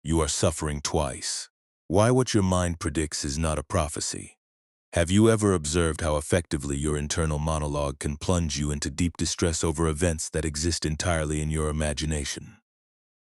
you are suffering twice. Why what your mind predicts is not a prophecy. Have you ever observed how effectively your internal monologue can plunge you into deep distress over events that exist entirely in your imagination?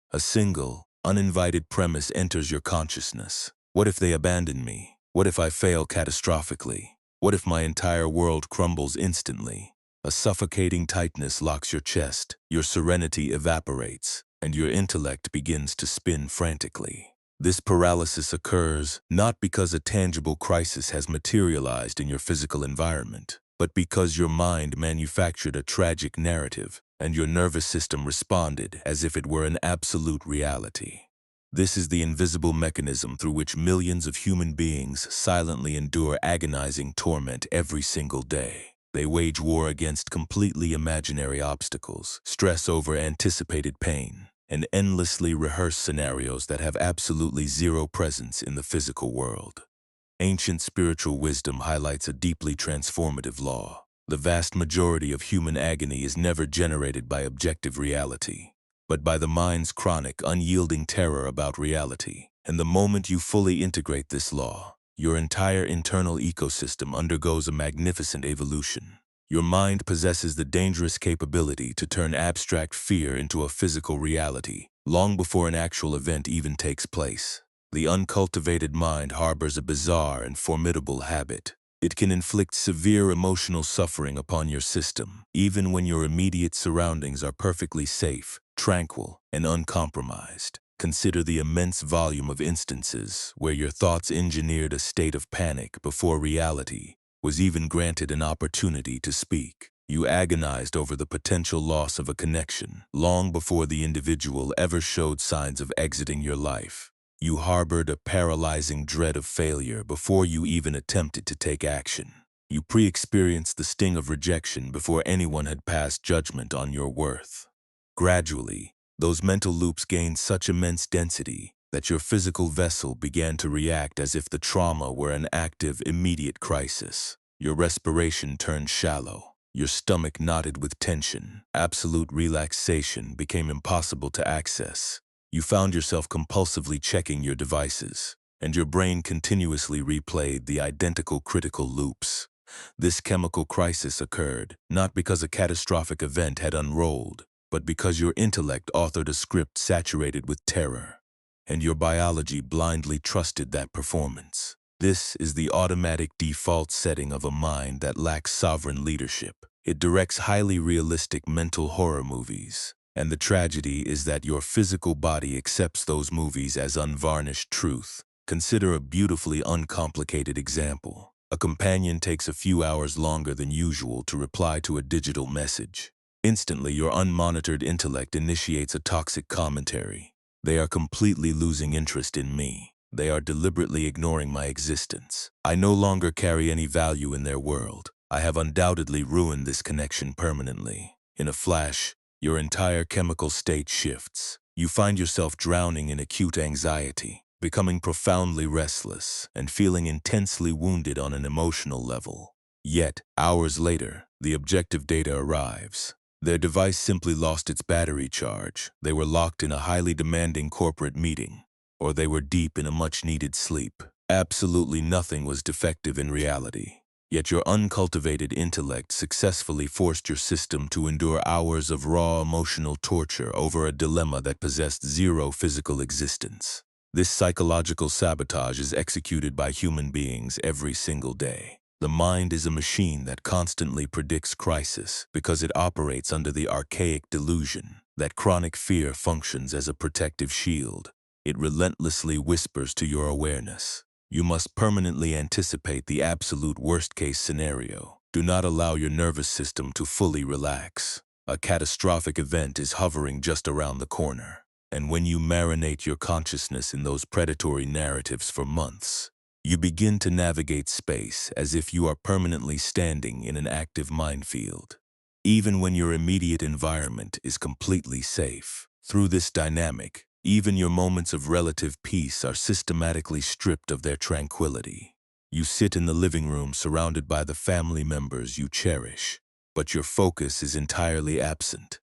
A single, uninvited premise enters your consciousness. What if they abandon me? What if I fail catastrophically? What if my entire world crumbles instantly? A suffocating tightness locks your chest, your serenity evaporates, and your intellect begins to spin frantically. This paralysis occurs not because a tangible crisis has materialized in your physical environment, but because your mind manufactured a tragic narrative and your nervous system responded as if it were an absolute reality. This is the invisible mechanism through which millions of human beings silently endure agonizing torment every single day. They wage war against completely imaginary obstacles, stress over anticipated pain, and endlessly rehearse scenarios that have absolutely zero presence in the physical world. Ancient spiritual wisdom highlights a deeply transformative law. The vast majority of human agony is never generated by objective reality, but by the mind's chronic, unyielding terror about reality. And the moment you fully integrate this law, your entire internal ecosystem undergoes a magnificent evolution. Your mind possesses the dangerous capability to turn abstract fear into a physical reality, long before an actual event even takes place. The uncultivated mind harbors a bizarre and formidable habit. It can inflict severe emotional suffering upon your system, even when your immediate surroundings are perfectly safe, tranquil, and uncompromised. Consider the immense volume of instances where your thoughts engineered a state of panic before reality was even granted an opportunity to speak. You agonized over the potential loss of a connection long before the individual ever showed signs of exiting your life. You harbored a paralyzing dread of failure before you even attempted to take action. You pre-experienced the sting of rejection before anyone had passed judgment on your worth. Gradually, those mental loops gained such immense density that your physical vessel began to react as if the trauma were an active, immediate crisis. Your respiration turned shallow. Your stomach knotted with tension. Absolute relaxation became impossible to access. You found yourself compulsively checking your devices, and your brain continuously replayed the identical critical loops. This chemical crisis occurred not because a catastrophic event had unrolled, but because your intellect authored a script saturated with terror, and your biology blindly trusted that performance. This is the automatic default setting of a mind that lacks sovereign leadership. It directs highly realistic mental horror movies, and the tragedy is that your physical body accepts those movies as unvarnished truth. Consider a beautifully uncomplicated example. A companion takes a few hours longer than usual to reply to a digital message. Instantly, your unmonitored intellect initiates a toxic commentary. They are completely losing interest in me. They are deliberately ignoring my existence. I no longer carry any value in their world. I have undoubtedly ruined this connection permanently. In a flash, your entire chemical state shifts. You find yourself drowning in acute anxiety, becoming profoundly restless, and feeling intensely wounded on an emotional level. Yet, hours later, the objective data arrives. Their device simply lost its battery charge. They were locked in a highly demanding corporate meeting, or they were deep in a much-needed sleep. Absolutely nothing was defective in reality. Yet your uncultivated intellect successfully forced your system to endure hours of raw emotional torture over a dilemma that possessed zero physical existence. This psychological sabotage is executed by human beings every single day. The mind is a machine that constantly predicts crisis because it operates under the archaic delusion that chronic fear functions as a protective shield. It relentlessly whispers to your awareness, you must permanently anticipate the absolute worst-case scenario. Do not allow your nervous system to fully relax. A catastrophic event is hovering just around the corner. And when you marinate your consciousness in those predatory narratives for months, you begin to navigate space as if you are permanently standing in an active minefield, even when your immediate environment is completely safe. Through this dynamic, even your moments of relative peace are systematically stripped of their tranquility. You sit in the living room surrounded by the family members you cherish, but your focus is entirely absent.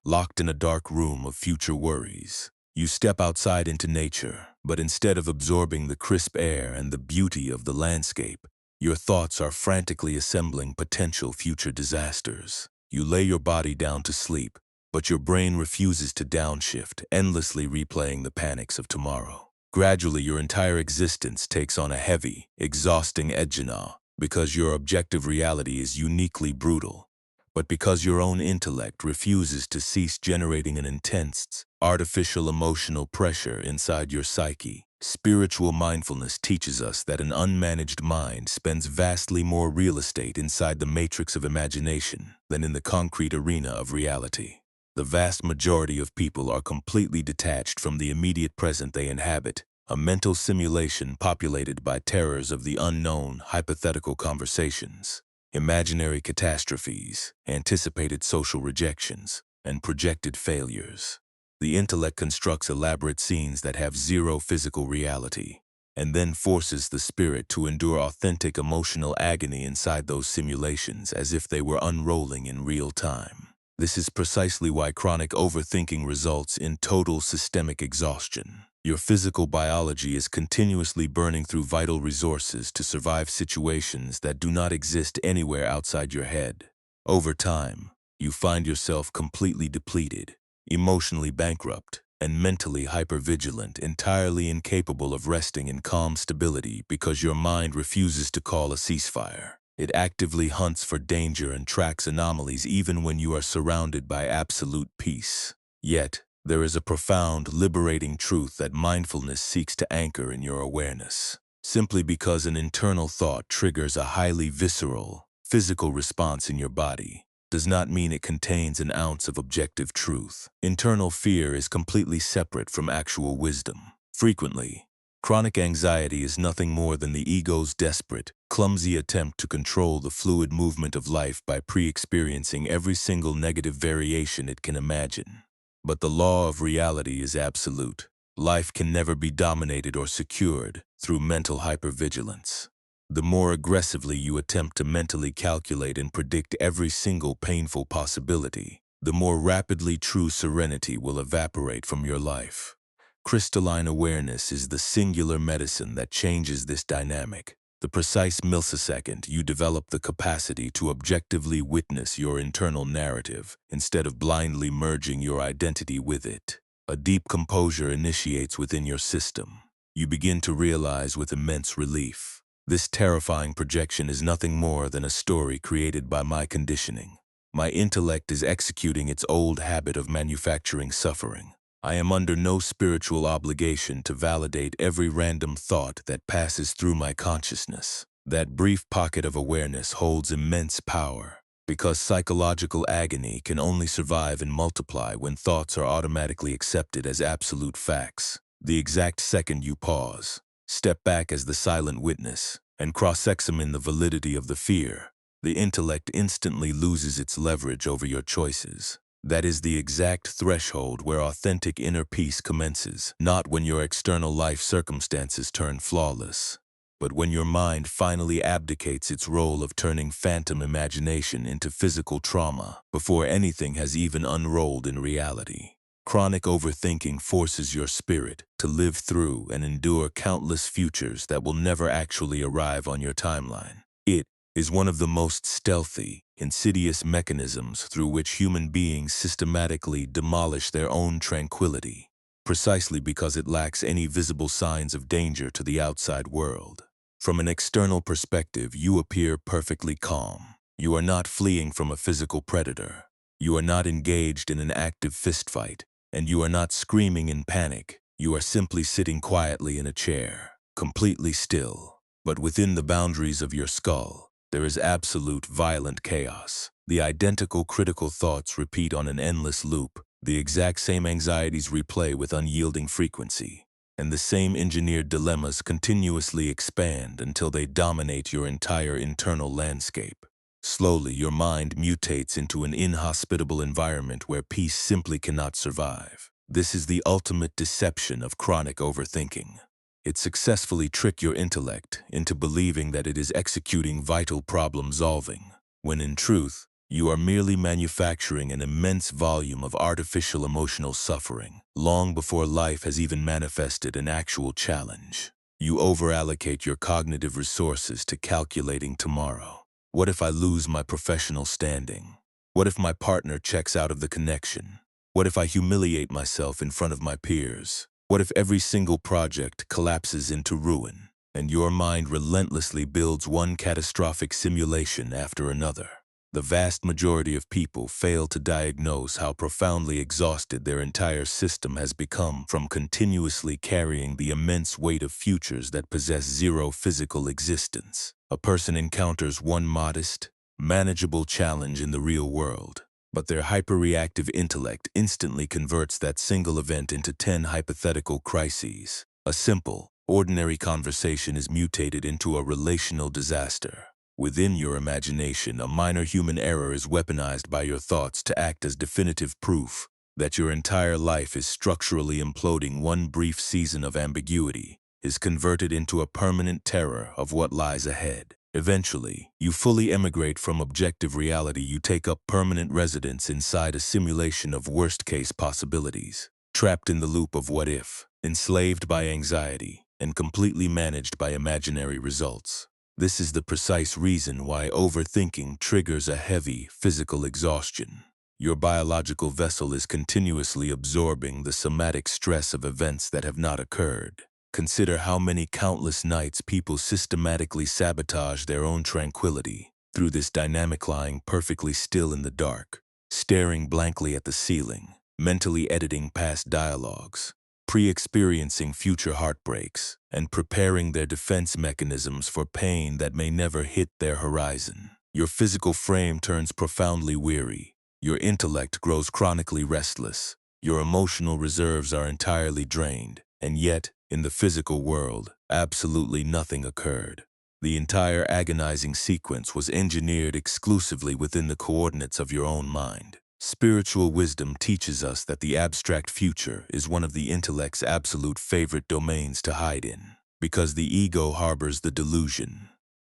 Locked in a dark room of future worries, You step outside into nature, but instead of absorbing the crisp air and the beauty of the landscape, your thoughts are frantically assembling potential future disasters. You lay your body down to sleep, but your brain refuses to downshift, endlessly replaying the panics of tomorrow. Gradually, your entire existence takes on a heavy, exhausting agony, because your objective reality is uniquely brutal, but because your own intellect refuses to cease generating an intense, artificial emotional pressure inside your psyche. Spiritual mindfulness teaches us that an unmanaged mind spends vastly more real estate inside the matrix of imagination than in the concrete arena of reality. The vast majority of people are completely detached from the immediate present they inhabit, a mental simulation populated by terrors of the unknown, hypothetical conversations, imaginary catastrophes, anticipated social rejections, and projected failures. The intellect constructs elaborate scenes that have zero physical reality, and then forces the spirit to endure authentic emotional agony inside those simulations as if they were unrolling in real time. This is precisely why chronic overthinking results in total systemic exhaustion. Your physical biology is continuously burning through vital resources to survive situations that do not exist anywhere outside your head. Over time, you find yourself completely depleted, emotionally bankrupt, and mentally hypervigilant, entirely incapable of resting in calm stability because your mind refuses to call a ceasefire. It actively hunts for danger and tracks anomalies even when you are surrounded by absolute peace. Yet, there is a profound, liberating truth that mindfulness seeks to anchor in your awareness. Simply because an internal thought triggers a highly visceral, physical response in your body does not mean it contains an ounce of objective truth. Internal fear is completely separate from actual wisdom. Frequently, chronic anxiety is nothing more than the ego's desperate, clumsy attempt to control the fluid movement of life by pre-experiencing every single negative variation it can imagine. But the law of reality is absolute. Life can never be dominated or secured through mental hypervigilance. The more aggressively you attempt to mentally calculate and predict every single painful possibility, the more rapidly true serenity will evaporate from your life. Crystalline awareness is the singular medicine that changes this dynamic. The precise millisecond you develop the capacity to objectively witness your internal narrative instead of blindly merging your identity with it. A deep composure initiates within your system. You begin to realize with immense relief, this terrifying projection is nothing more than a story created by my conditioning. My intellect is executing its old habit of manufacturing suffering. I am under no spiritual obligation to validate every random thought that passes through my consciousness. That brief pocket of awareness holds immense power, because psychological agony can only survive and multiply when thoughts are automatically accepted as absolute facts. The exact second you pause, step back as the silent witness, and cross-examine the validity of the fear, the intellect instantly loses its leverage over your choices. That is the exact threshold where authentic inner peace commences, not when your external life circumstances turn flawless, but when your mind finally abdicates its role of turning phantom imagination into physical trauma before anything has even unrolled in reality. Chronic overthinking forces your spirit to live through and endure countless futures that will never actually arrive on your timeline. It is one of the most stealthy, insidious mechanisms through which human beings systematically demolish their own tranquility, precisely because it lacks any visible signs of danger to the outside world. From an external perspective, you appear perfectly calm. You are not fleeing from a physical predator. You are not engaged in an active fistfight, and you are not screaming in panic. You are simply sitting quietly in a chair, completely still. But within the boundaries of your skull, there is absolute violent chaos. The identical critical thoughts repeat on an endless loop. The exact same anxieties replay with unyielding frequency. And the same engineered dilemmas continuously expand until they dominate your entire internal landscape. Slowly, your mind mutates into an inhospitable environment where peace simply cannot survive. This is the ultimate deception of chronic overthinking. It successfully tricks your intellect into believing that it is executing vital problem solving, when in truth, You are merely manufacturing an immense volume of artificial emotional suffering, long before life has even manifested an actual challenge. You overallocate your cognitive resources to calculating tomorrow. What if I lose my professional standing? What if my partner checks out of the connection? What if I humiliate myself in front of my peers? What if every single project collapses into ruin, and your mind relentlessly builds one catastrophic simulation after another? The vast majority of people fail to diagnose how profoundly exhausted their entire system has become from continuously carrying the immense weight of futures that possess zero physical existence. A person encounters one modest, manageable challenge in the real world, but their hyperreactive intellect instantly converts that single event into 10 hypothetical crises. A simple, ordinary conversation is mutated into a relational disaster. Within your imagination, a minor human error is weaponized by your thoughts to act as definitive proof that your entire life is structurally imploding. One brief season of ambiguity is converted into a permanent terror of what lies ahead. Eventually, you fully emigrate from objective reality. You take up permanent residence inside a simulation of worst-case possibilities, trapped in the loop of what if, enslaved by anxiety, and completely managed by imaginary results. This is the precise reason why overthinking triggers a heavy physical exhaustion. Your biological vessel is continuously absorbing the somatic stress of events that have not occurred. Consider how many countless nights people systematically sabotage their own tranquility through this dynamic, lying perfectly still in the dark, staring blankly at the ceiling, mentally editing past dialogues, pre-experiencing future heartbreaks, and preparing their defense mechanisms for pain that may never hit their horizon. Your physical frame turns profoundly weary. Your intellect grows chronically restless. Your emotional reserves are entirely drained. And yet, in the physical world, absolutely nothing occurred. The entire agonizing sequence was engineered exclusively within the coordinates of your own mind. Spiritual wisdom teaches us that the abstract future is one of the intellect's absolute favorite domains to hide in, because the ego harbors the delusion.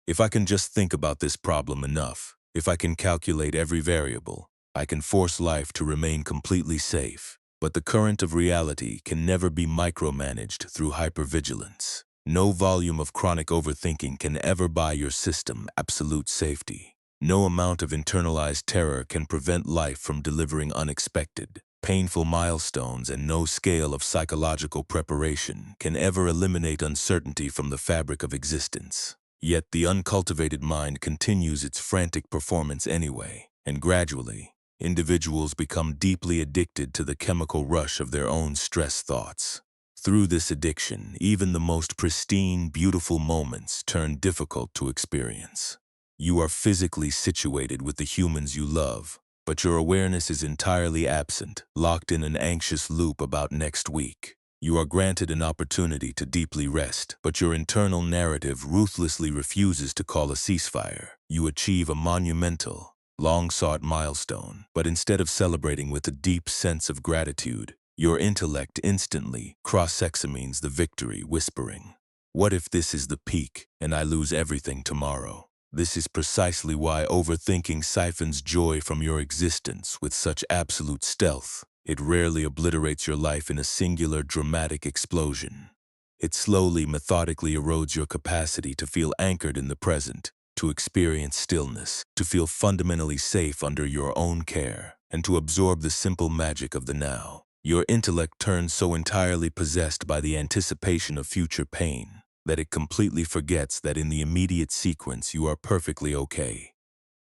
If I can just think about this problem enough, if I can calculate every variable, I can force life to remain completely safe. But the current of reality can never be micromanaged through hypervigilance. No volume of chronic overthinking can ever buy your system absolute safety. No amount of internalized terror can prevent life from delivering unexpected, painful milestones, and no scale of psychological preparation can ever eliminate uncertainty from the fabric of existence. Yet the uncultivated mind continues its frantic performance anyway, and gradually, individuals become deeply addicted to the chemical rush of their own stress thoughts. Through this addiction, even the most pristine, beautiful moments turn difficult to experience. You are physically situated with the humans you love, but your awareness is entirely absent, locked in an anxious loop about next week. You are granted an opportunity to deeply rest, but your internal narrative ruthlessly refuses to call a ceasefire. You achieve a monumental, long-sought milestone, but instead of celebrating with a deep sense of gratitude, your intellect instantly cross-examines the victory, whispering, "What if this is the peak, and I lose everything tomorrow?" This is precisely why overthinking siphons joy from your existence with such absolute stealth. It rarely obliterates your life in a singular, dramatic explosion. It slowly, methodically erodes your capacity to feel anchored in the present, to experience stillness, to feel fundamentally safe under your own care, and to absorb the simple magic of the now. Your intellect turns so entirely possessed by the anticipation of future pain that it completely forgets that in the immediate sequence you are perfectly okay.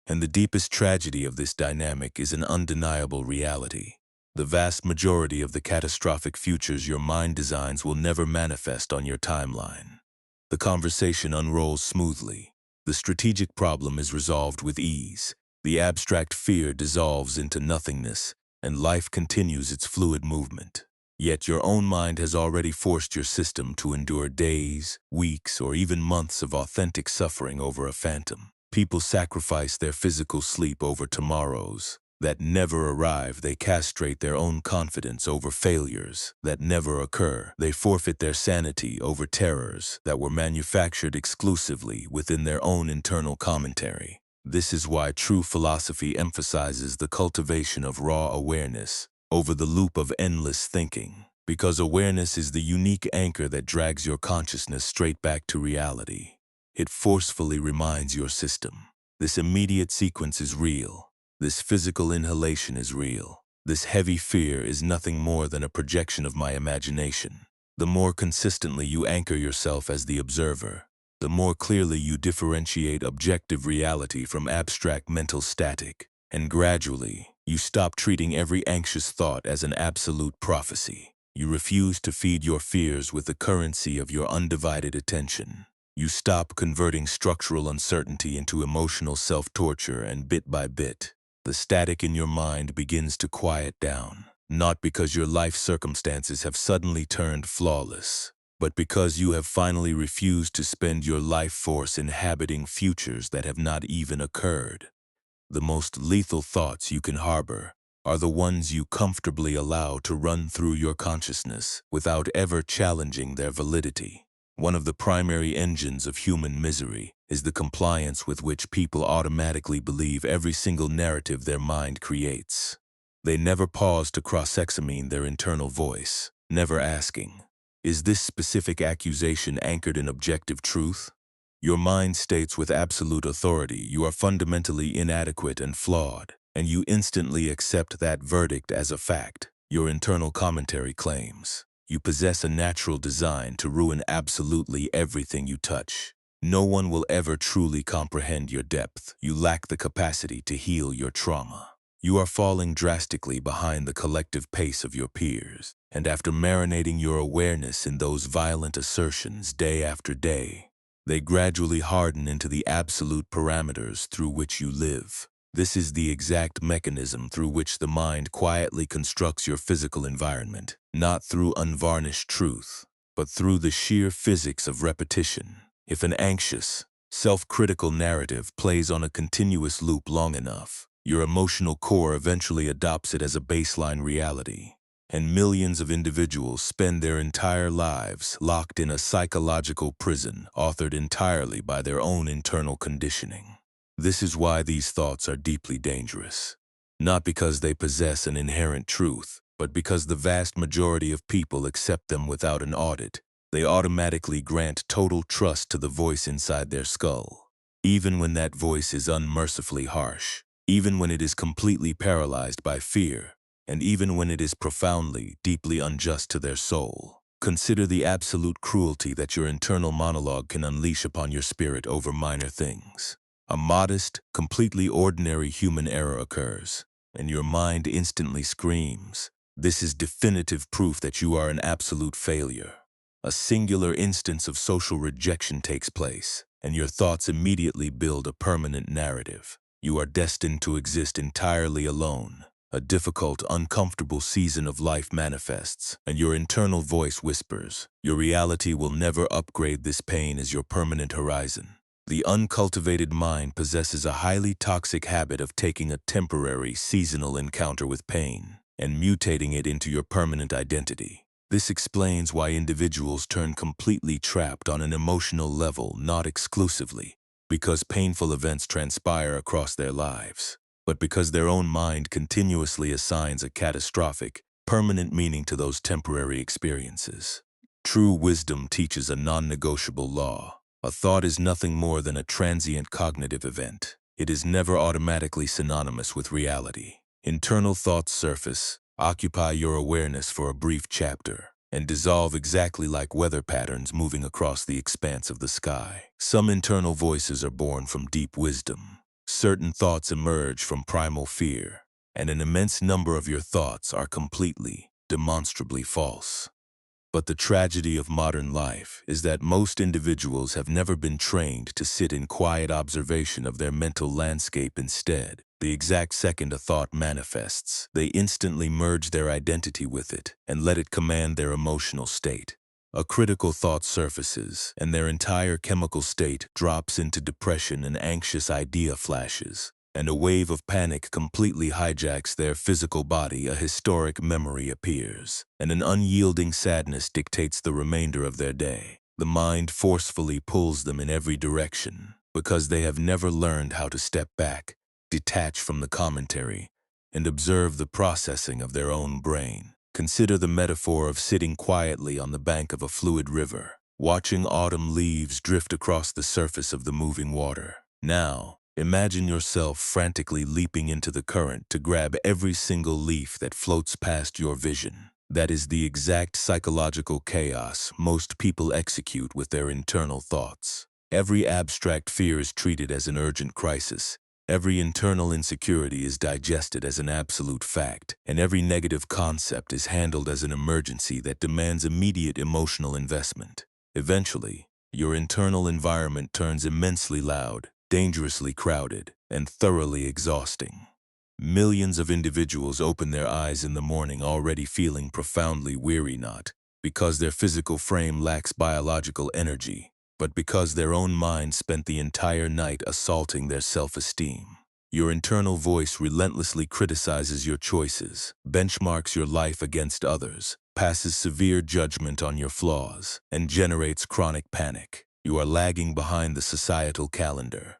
And the deepest tragedy of this dynamic is an undeniable reality. The vast majority of the catastrophic futures your mind designs will never manifest on your timeline. The conversation unrolls smoothly. The strategic problem is resolved with ease. The abstract fear dissolves into nothingness, and life continues its fluid movement. Yet your own mind has already forced your system to endure days, weeks, or even months of authentic suffering over a phantom. People sacrifice their physical sleep over tomorrows that never arrive. They castrate their own confidence over failures that never occur. They forfeit their sanity over terrors that were manufactured exclusively within their own internal commentary. This is why true philosophy emphasizes the cultivation of raw awareness over the loop of endless thinking, because awareness is the unique anchor that drags your consciousness straight back to reality. It forcefully reminds your system, this immediate sequence is real, this physical inhalation is real, this heavy fear is nothing more than a projection of my imagination. The more consistently you anchor yourself as the observer, the more clearly you differentiate objective reality from abstract mental static, and gradually, you stop treating every anxious thought as an absolute prophecy. You refuse to feed your fears with the currency of your undivided attention. You stop converting structural uncertainty into emotional self-torture, and bit by bit, the static in your mind begins to quiet down, not because your life circumstances have suddenly turned flawless, but because you have finally refused to spend your life force inhabiting futures that have not even occurred. The most lethal thoughts you can harbor are the ones you comfortably allow to run through your consciousness without ever challenging their validity. One of the primary engines of human misery is the compliance with which people automatically believe every single narrative their mind creates. They never pause to cross-examine their internal voice, never asking, is this specific accusation anchored in objective truth? Your mind states with absolute authority you are fundamentally inadequate and flawed, and you instantly accept that verdict as a fact. Your internal commentary claims you possess a natural design to ruin absolutely everything you touch. No one will ever truly comprehend your depth. You lack the capacity to heal your trauma. You are falling drastically behind the collective pace of your peers, and after marinating your awareness in those violent assertions day after day, they gradually harden into the absolute parameters through which you live. This is the exact mechanism through which the mind quietly constructs your physical environment, not through unvarnished truth, but through the sheer physics of repetition. If an anxious, self-critical narrative plays on a continuous loop long enough, your emotional core eventually adopts it as a baseline reality, and millions of individuals spend their entire lives locked in a psychological prison authored entirely by their own internal conditioning. This is why these thoughts are deeply dangerous, not because they possess an inherent truth, but because the vast majority of people accept them without an audit. They automatically grant total trust to the voice inside their skull, even when that voice is unmercifully harsh, even when it is completely paralyzed by fear, and even when it is profoundly, deeply unjust to their soul. Consider the absolute cruelty that your internal monologue can unleash upon your spirit over minor things. A modest, completely ordinary human error occurs, and your mind instantly screams, "This is definitive proof that you are an absolute failure." A singular instance of social rejection takes place, and your thoughts immediately build a permanent narrative. You are destined to exist entirely alone. A difficult, uncomfortable season of life manifests, and your internal voice whispers, your reality will never upgrade this pain as your permanent horizon. The uncultivated mind possesses a highly toxic habit of taking a temporary, seasonal encounter with pain and mutating it into your permanent identity. This explains why individuals turn completely trapped on an emotional level, not exclusively because painful events transpire across their lives, but because their own mind continuously assigns a catastrophic, permanent meaning to those temporary experiences. True wisdom teaches a non-negotiable law. A thought is nothing more than a transient cognitive event. It is never automatically synonymous with reality. Internal thoughts surface, occupy your awareness for a brief chapter, and dissolve exactly like weather patterns moving across the expanse of the sky. Some internal voices are born from deep wisdom. Certain thoughts emerge from primal fear, and an immense number of your thoughts are completely, demonstrably false. But the tragedy of modern life is that most individuals have never been trained to sit in quiet observation of their mental landscape. Instead, the exact second a thought manifests, they instantly merge their identity with it and let it command their emotional state. A critical thought surfaces, and their entire chemical state drops into depression, and anxious idea flashes, and a wave of panic completely hijacks their physical body. A historic memory appears, and an unyielding sadness dictates the remainder of their day. The mind forcefully pulls them in every direction, because they have never learned how to step back, detach from the commentary, and observe the processing of their own brain. Consider the metaphor of sitting quietly on the bank of a fluid river, watching autumn leaves drift across the surface of the moving water. Now, imagine yourself frantically leaping into the current to grab every single leaf that floats past your vision. That is the exact psychological chaos most people execute with their internal thoughts. Every abstract fear is treated as an urgent crisis. Every internal insecurity is digested as an absolute fact, and every negative concept is handled as an emergency that demands immediate emotional investment. Eventually, your internal environment turns immensely loud, dangerously crowded, and thoroughly exhausting. Millions of individuals open their eyes in the morning already feeling profoundly weary, not because their physical frame lacks biological energy, but because their own mind spent the entire night assaulting their self-esteem. Your internal voice relentlessly criticizes your choices, benchmarks your life against others, passes severe judgment on your flaws, and generates chronic panic. You are lagging behind the societal calendar.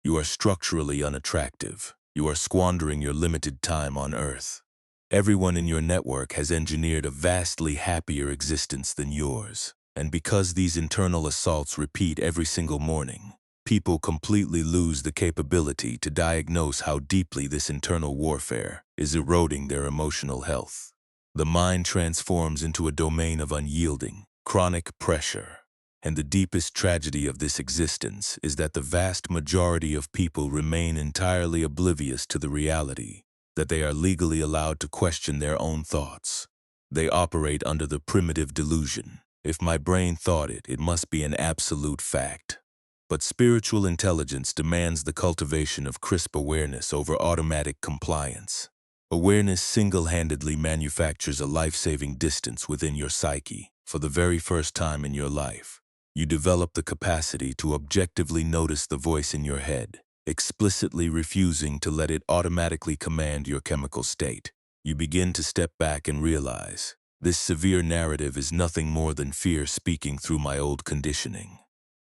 You are structurally unattractive. You are squandering your limited time on Earth. Everyone in your network has engineered a vastly happier existence than yours. And because these internal assaults repeat every single morning, people completely lose the capability to diagnose how deeply this internal warfare is eroding their emotional health. The mind transforms into a domain of unyielding, chronic pressure. And the deepest tragedy of this existence is that the vast majority of people remain entirely oblivious to the reality that they are legally allowed to question their own thoughts. They operate under the primitive delusion: if my brain thought it, it must be an absolute fact. But spiritual intelligence demands the cultivation of crisp awareness over automatic compliance. Awareness single-handedly manufactures a life-saving distance within your psyche. For the very first time in your life, you develop the capacity to objectively notice the voice in your head, explicitly refusing to let it automatically command your chemical state. You begin to step back and realize, this severe narrative is nothing more than fear speaking through my old conditioning.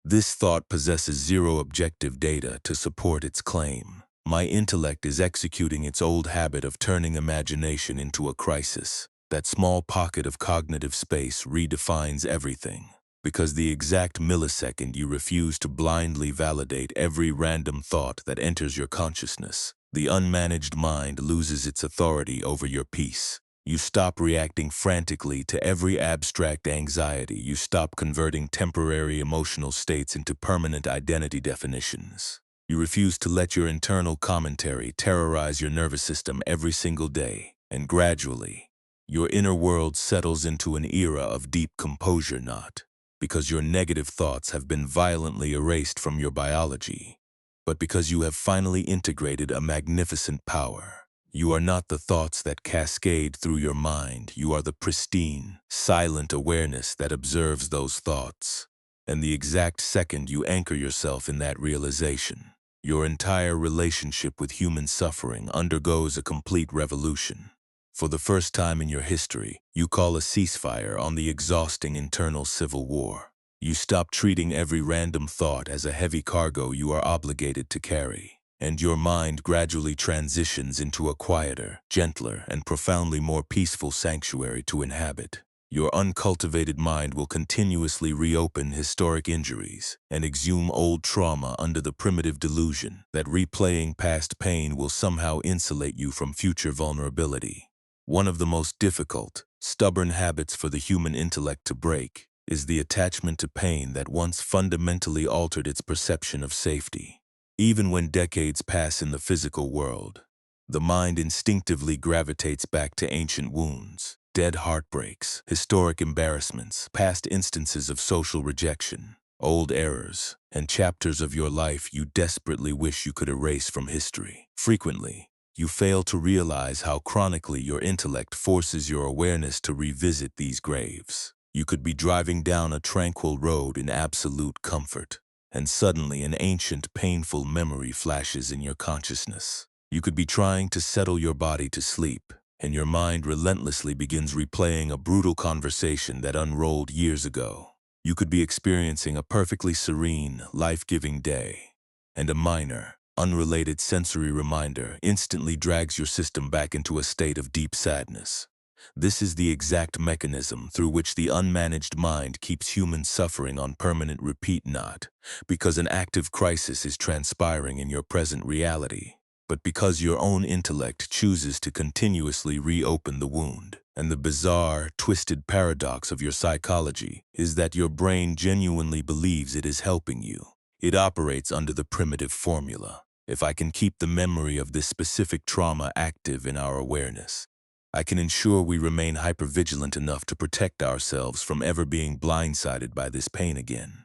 This thought possesses zero objective data to support its claim. My intellect is executing its old habit of turning imagination into a crisis. That small pocket of cognitive space redefines everything. Because the exact millisecond you refuse to blindly validate every random thought that enters your consciousness, the unmanaged mind loses its authority over your peace. You stop reacting frantically to every abstract anxiety. You stop converting temporary emotional states into permanent identity definitions. You refuse to let your internal commentary terrorize your nervous system every single day. And gradually, your inner world settles into an era of deep composure, not because your negative thoughts have been violently erased from your biology, but because you have finally integrated a magnificent power. You are not the thoughts that cascade through your mind. You are the pristine, silent awareness that observes those thoughts. And the exact second you anchor yourself in that realization, your entire relationship with human suffering undergoes a complete revolution. For the first time in your history, you call a ceasefire on the exhausting internal civil war. You stop treating every random thought as a heavy cargo you are obligated to carry. And your mind gradually transitions into a quieter, gentler, and profoundly more peaceful sanctuary to inhabit. Your uncultivated mind will continuously reopen historic injuries and exhume old trauma under the primitive delusion that replaying past pain will somehow insulate you from future vulnerability. One of the most difficult, stubborn habits for the human intellect to break is the attachment to pain that once fundamentally altered its perception of safety. Even when decades pass in the physical world, the mind instinctively gravitates back to ancient wounds, dead heartbreaks, historic embarrassments, past instances of social rejection, old errors, and chapters of your life you desperately wish you could erase from history. Frequently, you fail to realize how chronically your intellect forces your awareness to revisit these graves. You could be driving down a tranquil road in absolute comfort, and suddenly an ancient, painful memory flashes in your consciousness. You could be trying to settle your body to sleep, and your mind relentlessly begins replaying a brutal conversation that unrolled years ago. You could be experiencing a perfectly serene, life-giving day, and a minor, unrelated sensory reminder instantly drags your system back into a state of deep sadness. This is the exact mechanism through which the unmanaged mind keeps human suffering on permanent repeat, not because an active crisis is transpiring in your present reality, but because your own intellect chooses to continuously reopen the wound. And the bizarre, twisted paradox of your psychology is that your brain genuinely believes it is helping you. It operates under the primitive formula: if I can keep the memory of this specific trauma active in our awareness, I can ensure we remain hypervigilant enough to protect ourselves from ever being blindsided by this pain again.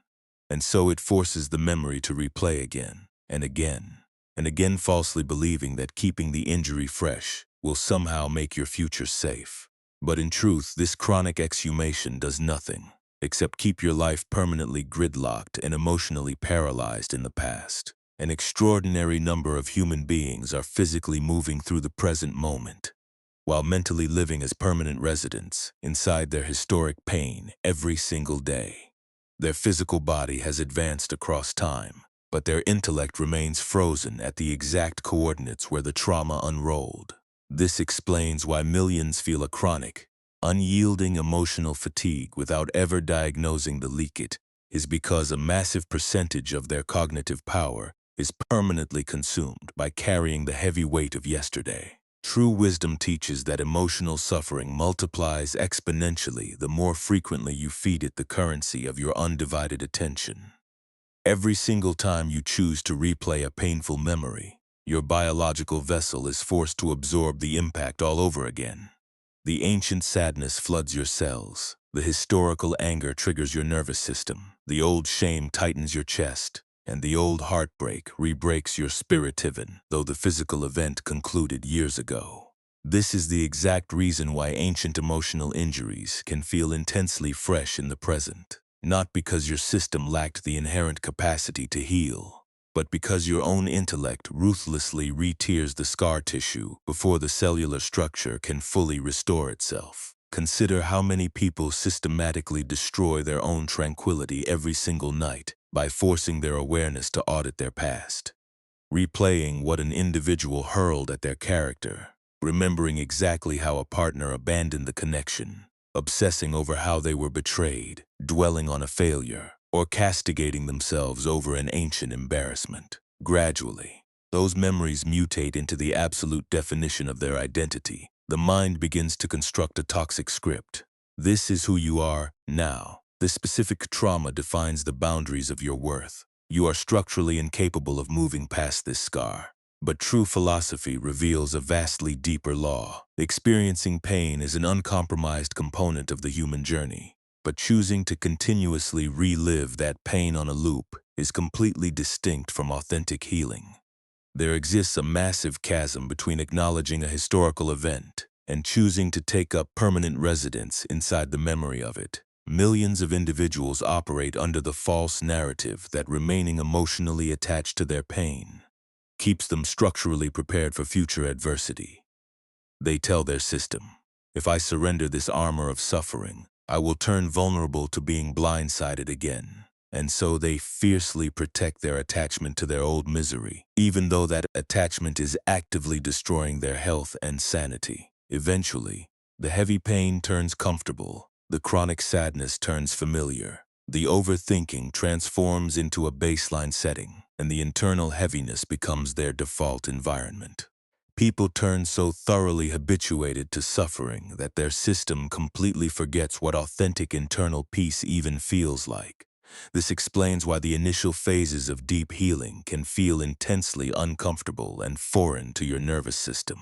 And so it forces the memory to replay again and again and again, falsely believing that keeping the injury fresh will somehow make your future safe. But in truth, this chronic exhumation does nothing except keep your life permanently gridlocked and emotionally paralyzed in the past. An extraordinary number of human beings are physically moving through the present moment, while mentally living as permanent residents inside their historic pain every single day. Their physical body has advanced across time, but their intellect remains frozen at the exact coordinates where the trauma unrolled. This explains why millions feel a chronic, unyielding emotional fatigue without ever diagnosing the leak. It is because a massive percentage of their cognitive power is permanently consumed by carrying the heavy weight of yesterday. True wisdom teaches that emotional suffering multiplies exponentially the more frequently you feed it the currency of your undivided attention. Every single time you choose to replay a painful memory, your biological vessel is forced to absorb the impact all over again. The ancient sadness floods your cells, the historical anger triggers your nervous system, the old shame tightens your chest, and the old heartbreak re-breaks your spirit even though the physical event concluded years ago. This is the exact reason why ancient emotional injuries can feel intensely fresh in the present. Not because your system lacked the inherent capacity to heal, but because your own intellect ruthlessly re-tears the scar tissue before the cellular structure can fully restore itself. Consider how many people systematically destroy their own tranquility every single night by forcing their awareness to audit their past, replaying what an individual hurled at their character, remembering exactly how a partner abandoned the connection, obsessing over how they were betrayed, dwelling on a failure, or castigating themselves over an ancient embarrassment. Gradually, those memories mutate into the absolute definition of their identity. The mind begins to construct a toxic script. This is who you are now. This specific trauma defines the boundaries of your worth. You are structurally incapable of moving past this scar. But true philosophy reveals a vastly deeper law. Experiencing pain is an uncompromised component of the human journey, but choosing to continuously relive that pain on a loop is completely distinct from authentic healing. There exists a massive chasm between acknowledging a historical event and choosing to take up permanent residence inside the memory of it. Millions of individuals operate under the false narrative that remaining emotionally attached to their pain keeps them structurally prepared for future adversity. They tell their system, if I surrender this armor of suffering, I will turn vulnerable to being blindsided again. And so they fiercely protect their attachment to their old misery, even though that attachment is actively destroying their health and sanity. Eventually, the heavy pain turns comfortable, the chronic sadness turns familiar, the overthinking transforms into a baseline setting, and the internal heaviness becomes their default environment. People turn so thoroughly habituated to suffering that their system completely forgets what authentic internal peace even feels like. This explains why the initial phases of deep healing can feel intensely uncomfortable and foreign to your nervous system.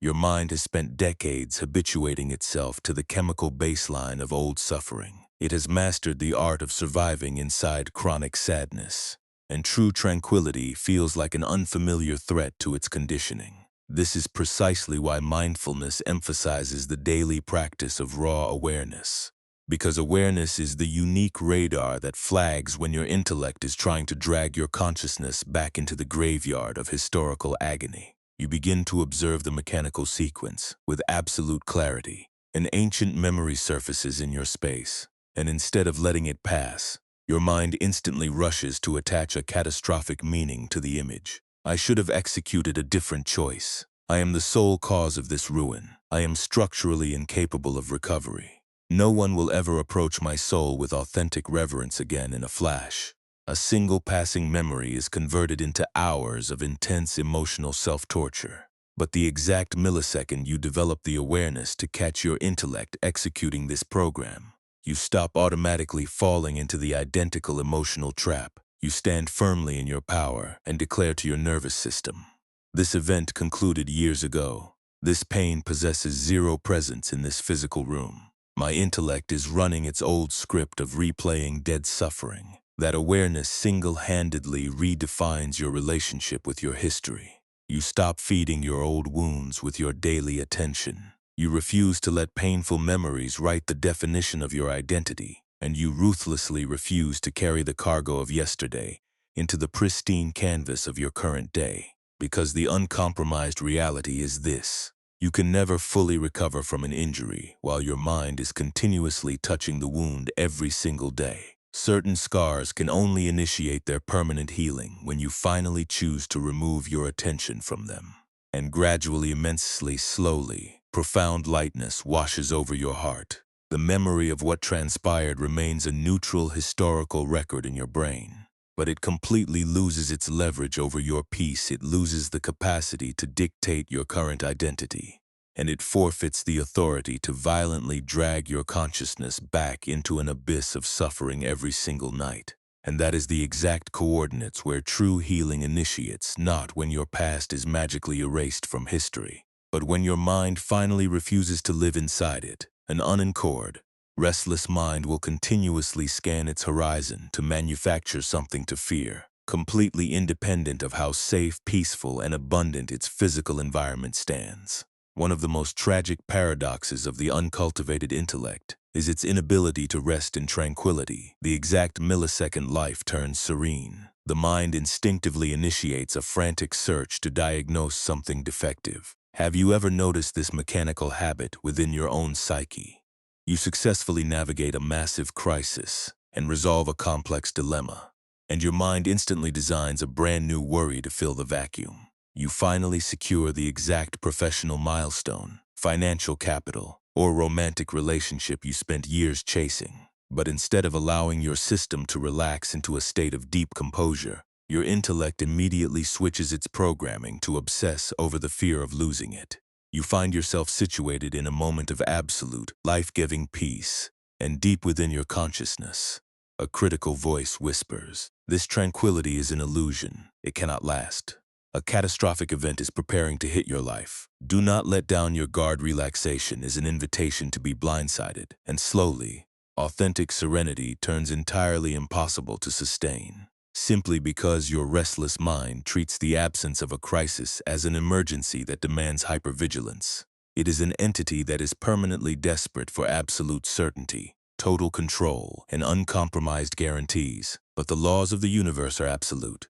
Your mind has spent decades habituating itself to the chemical baseline of old suffering. It has mastered the art of surviving inside chronic sadness, and true tranquility feels like an unfamiliar threat to its conditioning. This is precisely why mindfulness emphasizes the daily practice of raw awareness. Because awareness is the unique radar that flags when your intellect is trying to drag your consciousness back into the graveyard of historical agony. You begin to observe the mechanical sequence with absolute clarity. An ancient memory surfaces in your space, and instead of letting it pass, Your mind instantly rushes to attach a catastrophic meaning to the image. I should have executed a different choice. I am the sole cause of this ruin. I am structurally incapable of recovery. No one will ever approach my soul with authentic reverence again in a flash. A single passing memory is converted into hours of intense emotional self-torture. But the exact millisecond you develop the awareness to catch your intellect executing this program, you stop automatically falling into the identical emotional trap. You stand firmly in your power and declare to your nervous system, "This event concluded years ago. This pain possesses zero presence in this physical room. My intellect is running its old script of replaying dead suffering." That awareness single-handedly redefines your relationship with your history. You stop feeding your old wounds with your daily attention. You refuse to let painful memories write the definition of your identity, and you ruthlessly refuse to carry the cargo of yesterday into the pristine canvas of your current day. Because the uncompromised reality is this: you can never fully recover from an injury while your mind is continuously touching the wound every single day. Certain scars can only initiate their permanent healing when you finally choose to remove your attention from them. And gradually, immensely slowly, profound lightness washes over your heart. The memory of what transpired remains a neutral historical record in your brain, but it completely loses its leverage over your peace. It loses the capacity to dictate your current identity, and it forfeits the authority to violently drag your consciousness back into an abyss of suffering every single night. And that is the exact coordinates where true healing initiates, not when your past is magically erased from history, but when your mind finally refuses to live inside it. An unanchored, restless mind will continuously scan its horizon to manufacture something to fear, completely independent of how safe, peaceful, and abundant its physical environment stands. One of the most tragic paradoxes of the uncultivated intellect is its inability to rest in tranquility. The exact millisecond life turns serene, the mind instinctively initiates a frantic search to diagnose something defective. Have you ever noticed this mechanical habit within your own psyche? You successfully navigate a massive crisis and resolve a complex dilemma, and your mind instantly designs a brand new worry to fill the vacuum. You finally secure the exact professional milestone, financial capital, or romantic relationship you spent years chasing. But instead of allowing your system to relax into a state of deep composure, your intellect immediately switches its programming to obsess over the fear of losing it. You find yourself situated in a moment of absolute, life-giving peace, and deep within your consciousness, a critical voice whispers, "This tranquility is an illusion. It cannot last. A catastrophic event is preparing to hit your life. Do not let down your guard." Relaxation is an invitation to be blindsided, and slowly, authentic serenity turns entirely impossible to sustain, simply because your restless mind treats the absence of a crisis as an emergency that demands hypervigilance. It is an entity that is permanently desperate for absolute certainty, total control, and uncompromised guarantees. But the laws of the universe are absolute.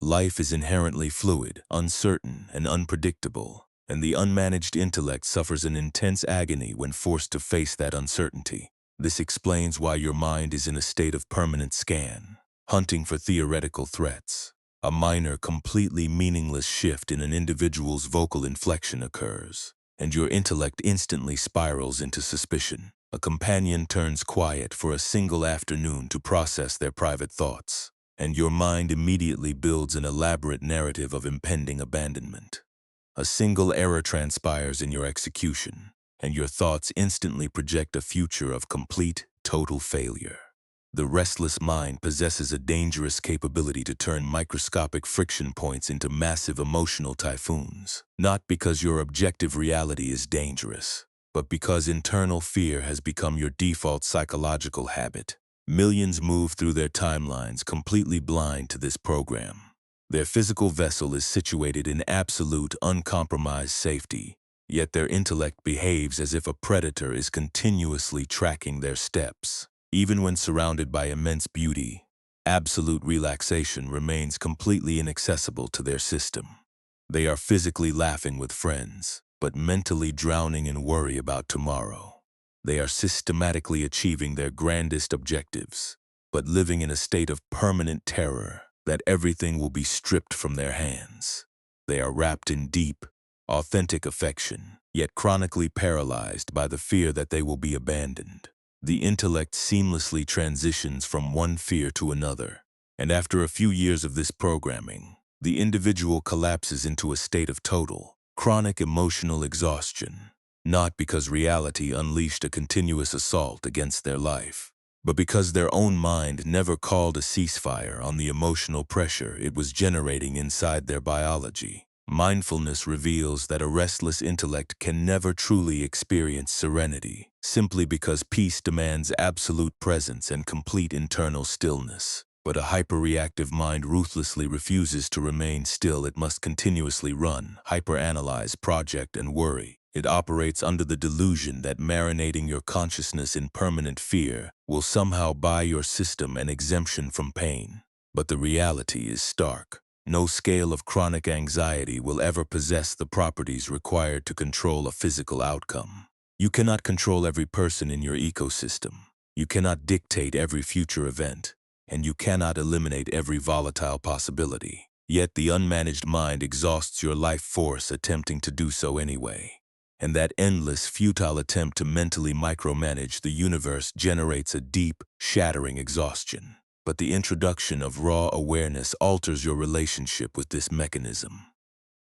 Life is inherently fluid, uncertain, and unpredictable, and the unmanaged intellect suffers an intense agony when forced to face that uncertainty. This explains why your mind is in a state of permanent scan, hunting for theoretical threats. A minor, completely meaningless shift in an individual's vocal inflection occurs, and your intellect instantly spirals into suspicion. A companion turns quiet for a single afternoon to process their private thoughts, and your mind immediately builds an elaborate narrative of impending abandonment. A single error transpires in your execution, and your thoughts instantly project a future of complete, total failure. The restless mind possesses a dangerous capability to turn microscopic friction points into massive emotional typhoons, not because your objective reality is dangerous, but because internal fear has become your default psychological habit. Millions move through their timelines completely blind to this program. Their physical vessel is situated in absolute, uncompromised safety, yet their intellect behaves as if a predator is continuously tracking their steps. Even when surrounded by immense beauty, absolute relaxation remains completely inaccessible to their system. They are physically laughing with friends, but mentally drowning in worry about tomorrow. They are systematically achieving their grandest objectives, but living in a state of permanent terror that everything will be stripped from their hands. They are wrapped in deep, authentic affection, yet chronically paralyzed by the fear that they will be abandoned. The intellect seamlessly transitions from one fear to another, and after a few years of this programming, the individual collapses into a state of total, chronic emotional exhaustion, not because reality unleashed a continuous assault against their life, but because their own mind never called a ceasefire on the emotional pressure it was generating inside their biology. Mindfulness reveals that a restless intellect can never truly experience serenity, simply because peace demands absolute presence and complete internal stillness. But a hyperreactive mind ruthlessly refuses to remain still. It must continuously run, hyperanalyze, project, and worry. It operates under the delusion that marinating your consciousness in permanent fear will somehow buy your system an exemption from pain. But the reality is stark. No scale of chronic anxiety will ever possess the properties required to control a physical outcome. You cannot control every person in your ecosystem. You cannot dictate every future event, and you cannot eliminate every volatile possibility. Yet the unmanaged mind exhausts your life force attempting to do so anyway. And that endless, futile attempt to mentally micromanage the universe generates a deep, shattering exhaustion. But the introduction of raw awareness alters your relationship with this mechanism.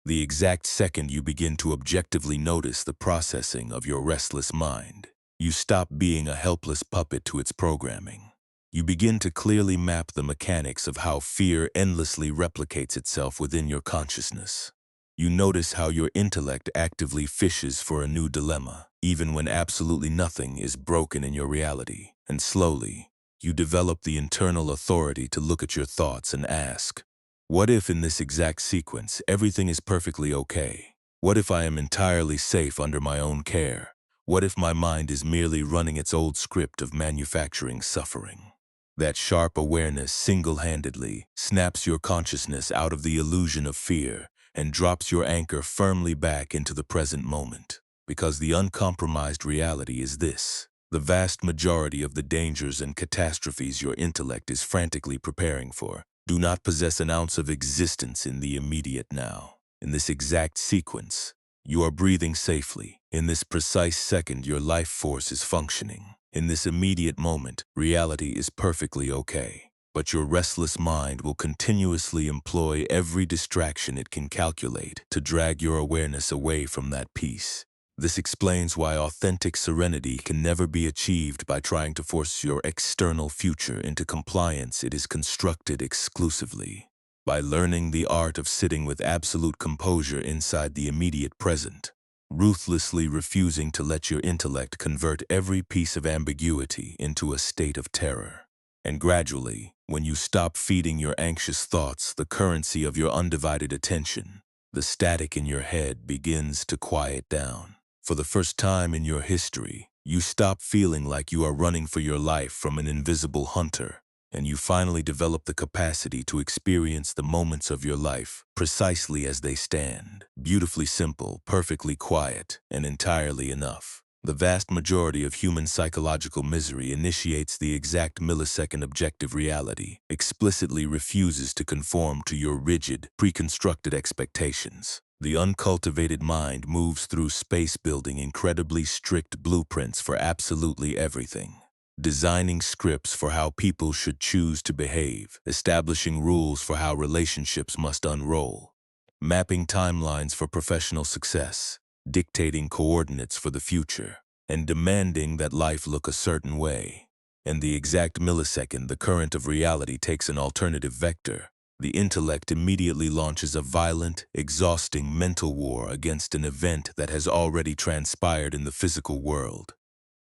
The exact second you begin to objectively notice the processing of your restless mind, you stop being a helpless puppet to its programming. You begin to clearly map the mechanics of how fear endlessly replicates itself within your consciousness. You notice how your intellect actively fishes for a new dilemma, even when absolutely nothing is broken in your reality. And slowly, you develop the internal authority to look at your thoughts and ask, what if in this exact sequence everything is perfectly okay? What if I am entirely safe under my own care? What if my mind is merely running its old script of manufacturing suffering? That sharp awareness single-handedly snaps your consciousness out of the illusion of fear and drops your anchor firmly back into the present moment. Because the uncompromised reality is this: the vast majority of the dangers and catastrophes your intellect is frantically preparing for do not possess an ounce of existence in the immediate now. In this exact sequence, you are breathing safely. In this precise second, your life force is functioning. In this immediate moment, reality is perfectly okay. But your restless mind will continuously employ every distraction it can calculate to drag your awareness away from that peace. This explains why authentic serenity can never be achieved by trying to force your external future into compliance. It is constructed exclusively by learning the art of sitting with absolute composure inside the immediate present, ruthlessly refusing to let your intellect convert every piece of ambiguity into a state of terror. And gradually, when you stop feeding your anxious thoughts the currency of your undivided attention, the static in your head begins to quiet down. For the first time in your history, you stop feeling like you are running for your life from an invisible hunter, and you finally develop the capacity to experience the moments of your life precisely as they stand. Beautifully simple, perfectly quiet, and entirely enough. The vast majority of human psychological misery initiates the exact millisecond objective reality, explicitly refuses to conform to your rigid, pre-constructed expectations. The uncultivated mind moves through space building incredibly strict blueprints for absolutely everything. Designing scripts for how people should choose to behave, establishing rules for how relationships must unroll, mapping timelines for professional success, dictating coordinates for the future, and demanding that life look a certain way. In the exact millisecond the current of reality takes an alternative vector, the intellect immediately launches a violent, exhausting mental war against an event that has already transpired in the physical world.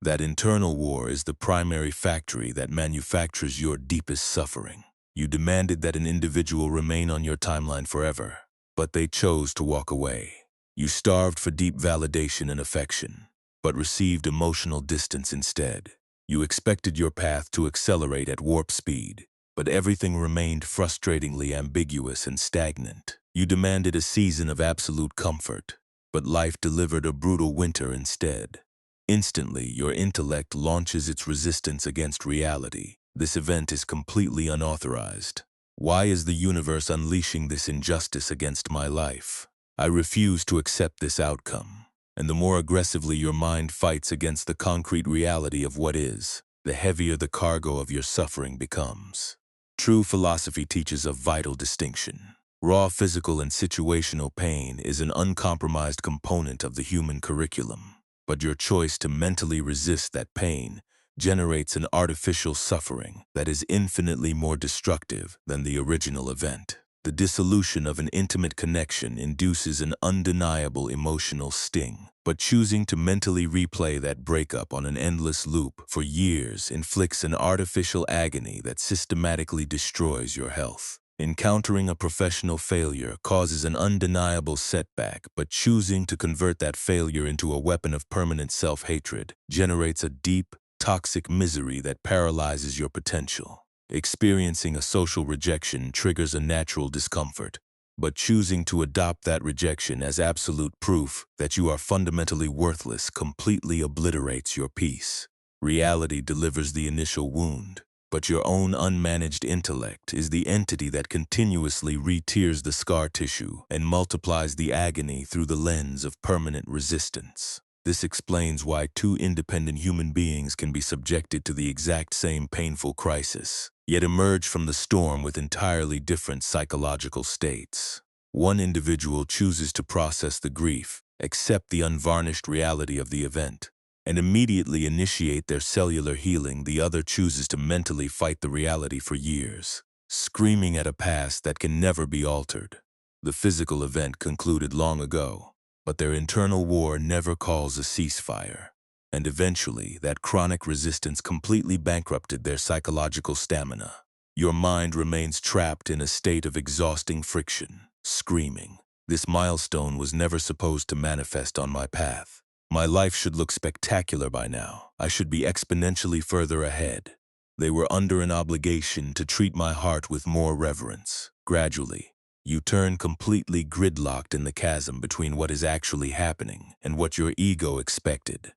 That internal war is the primary factory that manufactures your deepest suffering. You demanded that an individual remain on your timeline forever, but they chose to walk away. You starved for deep validation and affection, but received emotional distance instead. You expected your path to accelerate at warp speed, but everything remained frustratingly ambiguous and stagnant. You demanded a season of absolute comfort, but life delivered a brutal winter instead. Instantly, your intellect launches its resistance against reality. This event is completely unauthorized. Why is the universe unleashing this injustice against my life? I refuse to accept this outcome. And the more aggressively your mind fights against the concrete reality of what is, the heavier the cargo of your suffering becomes. True philosophy teaches a vital distinction. Raw physical and situational pain is an uncompromised component of the human curriculum, but your choice to mentally resist that pain generates an artificial suffering that is infinitely more destructive than the original event. The dissolution of an intimate connection induces an undeniable emotional sting, but choosing to mentally replay that breakup on an endless loop for years inflicts an artificial agony that systematically destroys your health. Encountering a professional failure causes an undeniable setback, but choosing to convert that failure into a weapon of permanent self-hatred generates a deep, toxic misery that paralyzes your potential. Experiencing a social rejection triggers a natural discomfort, but choosing to adopt that rejection as absolute proof that you are fundamentally worthless completely obliterates your peace. Reality delivers the initial wound, but your own unmanaged intellect is the entity that continuously re-tears the scar tissue and multiplies the agony through the lens of permanent resistance. This explains why two independent human beings can be subjected to the exact same painful crisis, yet emerge from the storm with entirely different psychological states. One individual chooses to process the grief, accept the unvarnished reality of the event, and immediately initiate their cellular healing. The other chooses to mentally fight the reality for years, screaming at a past that can never be altered. The physical event concluded long ago, but their internal war never calls a ceasefire, and eventually that chronic resistance completely bankrupted their psychological stamina. Your mind remains trapped in a state of exhausting friction, screaming, "This milestone was never supposed to manifest on my path. My life should look spectacular by now. I should be exponentially further ahead." They were under an obligation to treat my heart with more reverence. Gradually, you turn completely gridlocked in the chasm between what is actually happening and what your ego expected.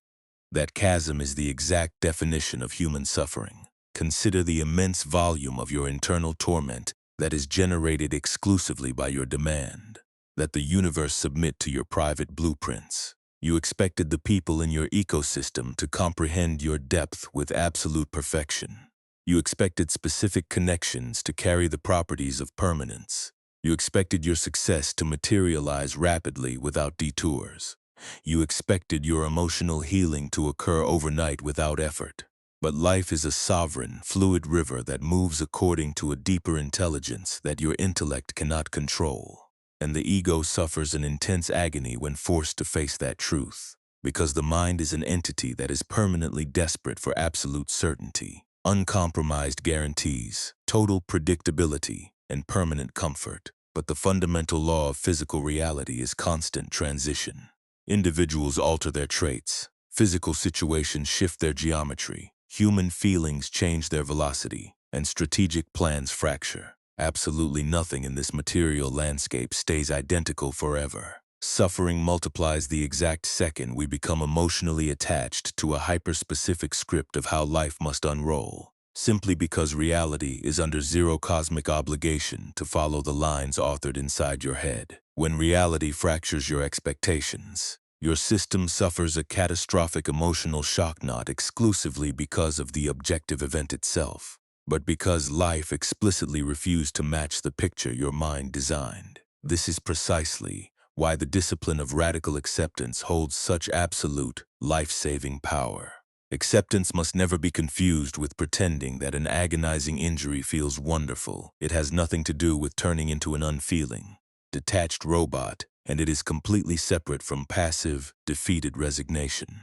That chasm is the exact definition of human suffering. Consider the immense volume of your internal torment that is generated exclusively by your demand that the universe submit to your private blueprints. You expected the people in your ecosystem to comprehend your depth with absolute perfection. You expected specific connections to carry the properties of permanence. You expected your success to materialize rapidly without detours. You expected your emotional healing to occur overnight without effort. But life is a sovereign, fluid river that moves according to a deeper intelligence that your intellect cannot control. And the ego suffers an intense agony when forced to face that truth, because the mind is an entity that is permanently desperate for absolute certainty, uncompromised guarantees, total predictability, and permanent comfort. But the fundamental law of physical reality is constant transition. Individuals alter their traits, physical situations shift their geometry, human feelings change their velocity, and strategic plans fracture. Absolutely nothing in this material landscape stays identical forever. Suffering multiplies the exact second we become emotionally attached to a hyper-specific script of how life must unroll, simply because reality is under zero cosmic obligation to follow the lines authored inside your head. When reality fractures your expectations, your system suffers a catastrophic emotional shock not exclusively because of the objective event itself, but because life explicitly refused to match the picture your mind designed. This is precisely why the discipline of radical acceptance holds such absolute, life-saving power. Acceptance must never be confused with pretending that an agonizing injury feels wonderful. It has nothing to do with turning into an unfeeling, detached robot, and it is completely separate from passive, defeated resignation.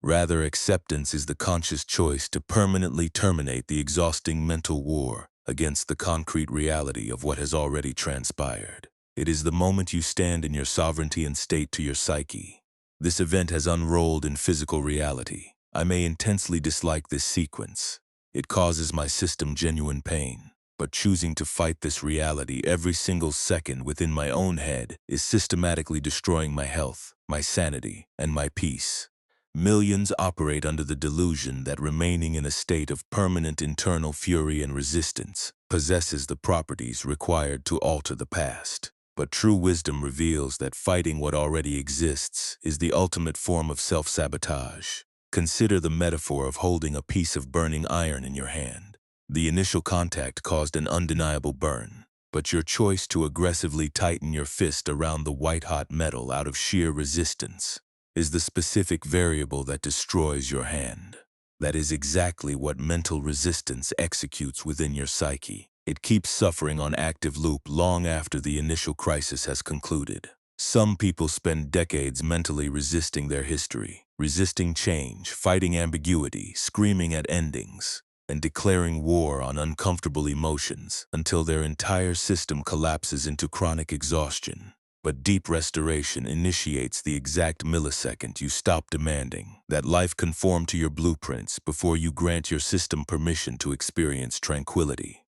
Rather, acceptance is the conscious choice to permanently terminate the exhausting mental war against the concrete reality of what has already transpired. It is the moment you stand in your sovereignty and state to your psyche. This event has unrolled in physical reality. I may intensely dislike this sequence. It causes my system genuine pain. But choosing to fight this reality every single second within my own head is systematically destroying my health, my sanity, and my peace. Millions operate under the delusion that remaining in a state of permanent internal fury and resistance possesses the properties required to alter the past. But true wisdom reveals that fighting what already exists is the ultimate form of self-sabotage. Consider the metaphor of holding a piece of burning iron in your hand. The initial contact caused an undeniable burn, but your choice to aggressively tighten your fist around the white-hot metal out of sheer resistance is the specific variable that destroys your hand. That is exactly what mental resistance executes within your psyche. It keeps suffering on active loop long after the initial crisis has concluded. Some people spend decades mentally resisting their history, resisting change, fighting ambiguity, screaming at endings, and declaring war on uncomfortable emotions until their entire system collapses into chronic exhaustion. But deep restoration initiates the exact millisecond you stop demanding that life conform to your blueprints before you grant your system permission to experience tranquility.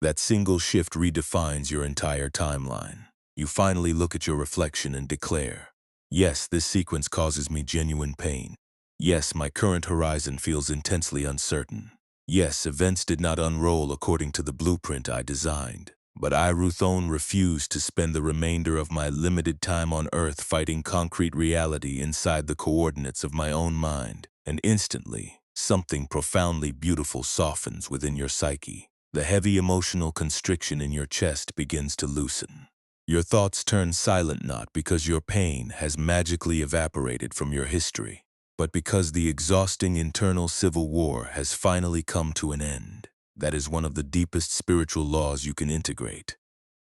That single shift redefines your entire timeline. You finally look at your reflection and declare, yes, this sequence causes me genuine pain. Yes, my current horizon feels intensely uncertain. Yes, events did not unroll according to the blueprint I designed. But I, Ruthone, refuse to spend the remainder of my limited time on Earth fighting concrete reality inside the coordinates of my own mind. And instantly, something profoundly beautiful softens within your psyche. The heavy emotional constriction in your chest begins to loosen. Your thoughts turn silent not because your pain has magically evaporated from your history, but because the exhausting internal civil war has finally come to an end. That is one of the deepest spiritual laws you can integrate.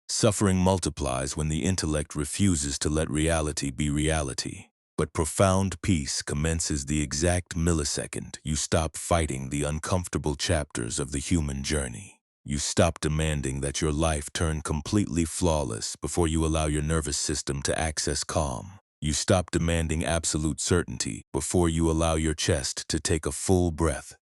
Suffering multiplies when the intellect refuses to let reality be reality. But profound peace commences the exact millisecond you stop fighting the uncomfortable chapters of the human journey. You stop demanding that your life turn completely flawless before you allow your nervous system to access calm. You stop demanding absolute certainty before you allow your chest to take a full breath.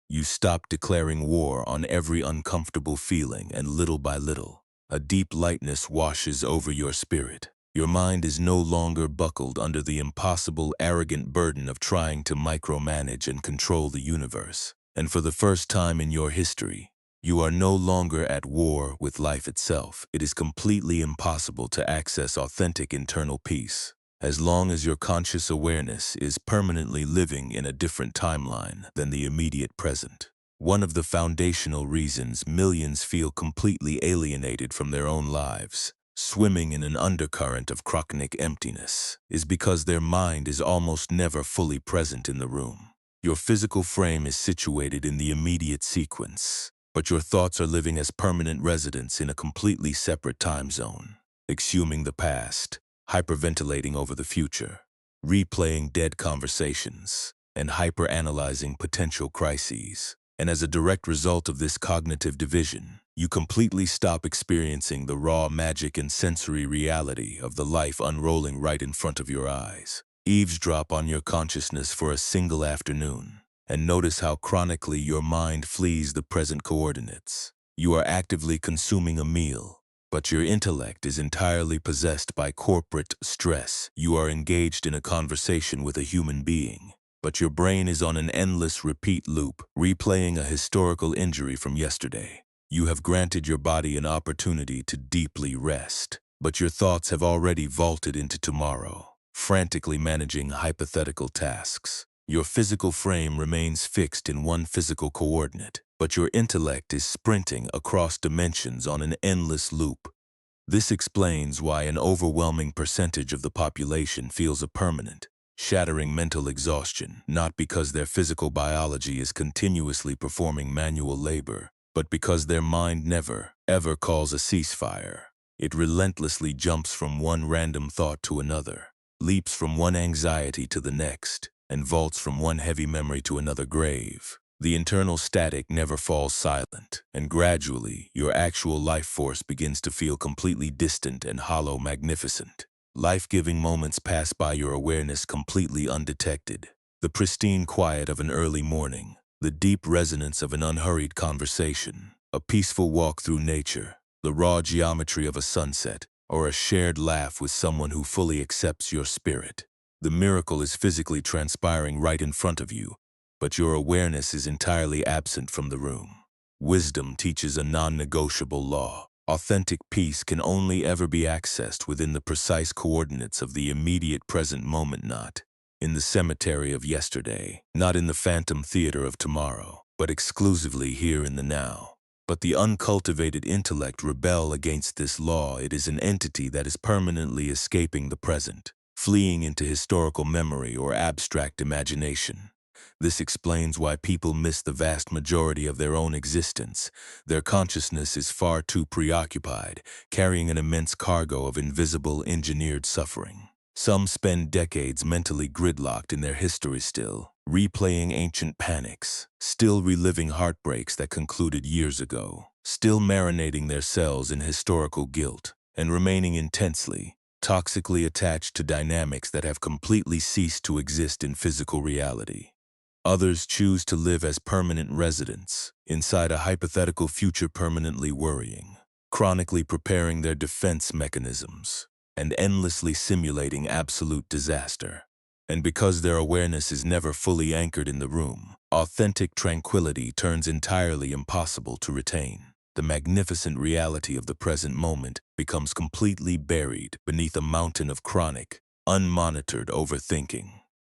You stop declaring war on every uncomfortable feeling, and little by little, a deep lightness washes over your spirit. Your mind is no longer buckled under the impossible, arrogant burden of trying to micromanage and control the universe. And for the first time in your history, you are no longer at war with life itself. It is completely impossible to access authentic internal peace as long as your conscious awareness is permanently living in a different timeline than the immediate present. One of the foundational reasons millions feel completely alienated from their own lives, swimming in an undercurrent of chronic emptiness, is because their mind is almost never fully present in the room. Your physical frame is situated in the immediate sequence, but your thoughts are living as permanent residents in a completely separate time zone, exhuming the past, hyperventilating over the future, replaying dead conversations, and hyperanalyzing potential crises. And as a direct result of this cognitive division, you completely stop experiencing the raw magic and sensory reality of the life unrolling right in front of your eyes. Eavesdrop on your consciousness for a single afternoon, and notice how chronically your mind flees the present coordinates. You are actively consuming a meal, but your intellect is entirely possessed by corporate stress. You are engaged in a conversation with a human being, but your brain is on an endless repeat loop, replaying a historical injury from yesterday. You have granted your body an opportunity to deeply rest, but your thoughts have already vaulted into tomorrow, frantically managing hypothetical tasks. Your physical frame remains fixed in one physical coordinate, but your intellect is sprinting across dimensions on an endless loop. This explains why an overwhelming percentage of the population feels a permanent, shattering mental exhaustion, not because their physical biology is continuously performing manual labor, but because their mind never, ever calls a ceasefire. It relentlessly jumps from one random thought to another, leaps from one anxiety to the next, and vaults from one heavy memory to another grave. The internal static never falls silent, and gradually your actual life force begins to feel completely distant and hollow magnificent. Life-giving moments pass by your awareness completely undetected. The pristine quiet of an early morning, the deep resonance of an unhurried conversation, a peaceful walk through nature, the raw geometry of a sunset, or a shared laugh with someone who fully accepts your spirit. The miracle is physically transpiring right in front of you, but your awareness is entirely absent from the room. Wisdom teaches a non-negotiable law. Authentic peace can only ever be accessed within the precise coordinates of the immediate present moment, not in the cemetery of yesterday, not in the phantom theater of tomorrow, but exclusively here in the now. But the uncultivated intellect rebel against this law. It is an entity that is permanently escaping the present, fleeing into historical memory or abstract imagination. This explains why people miss the vast majority of their own existence. Their consciousness is far too preoccupied, carrying an immense cargo of invisible, engineered suffering. Some spend decades mentally gridlocked in their history still, replaying ancient panics, still reliving heartbreaks that concluded years ago, still marinating their selves in historical guilt, and remaining intensely, toxically attached to dynamics that have completely ceased to exist in physical reality. Others choose to live as permanent residents, inside a hypothetical future, permanently worrying, chronically preparing their defense mechanisms, and endlessly simulating absolute disaster. And because their awareness is never fully anchored in the room, authentic tranquility turns entirely impossible to retain. The magnificent reality of the present moment becomes completely buried beneath a mountain of chronic, unmonitored overthinking.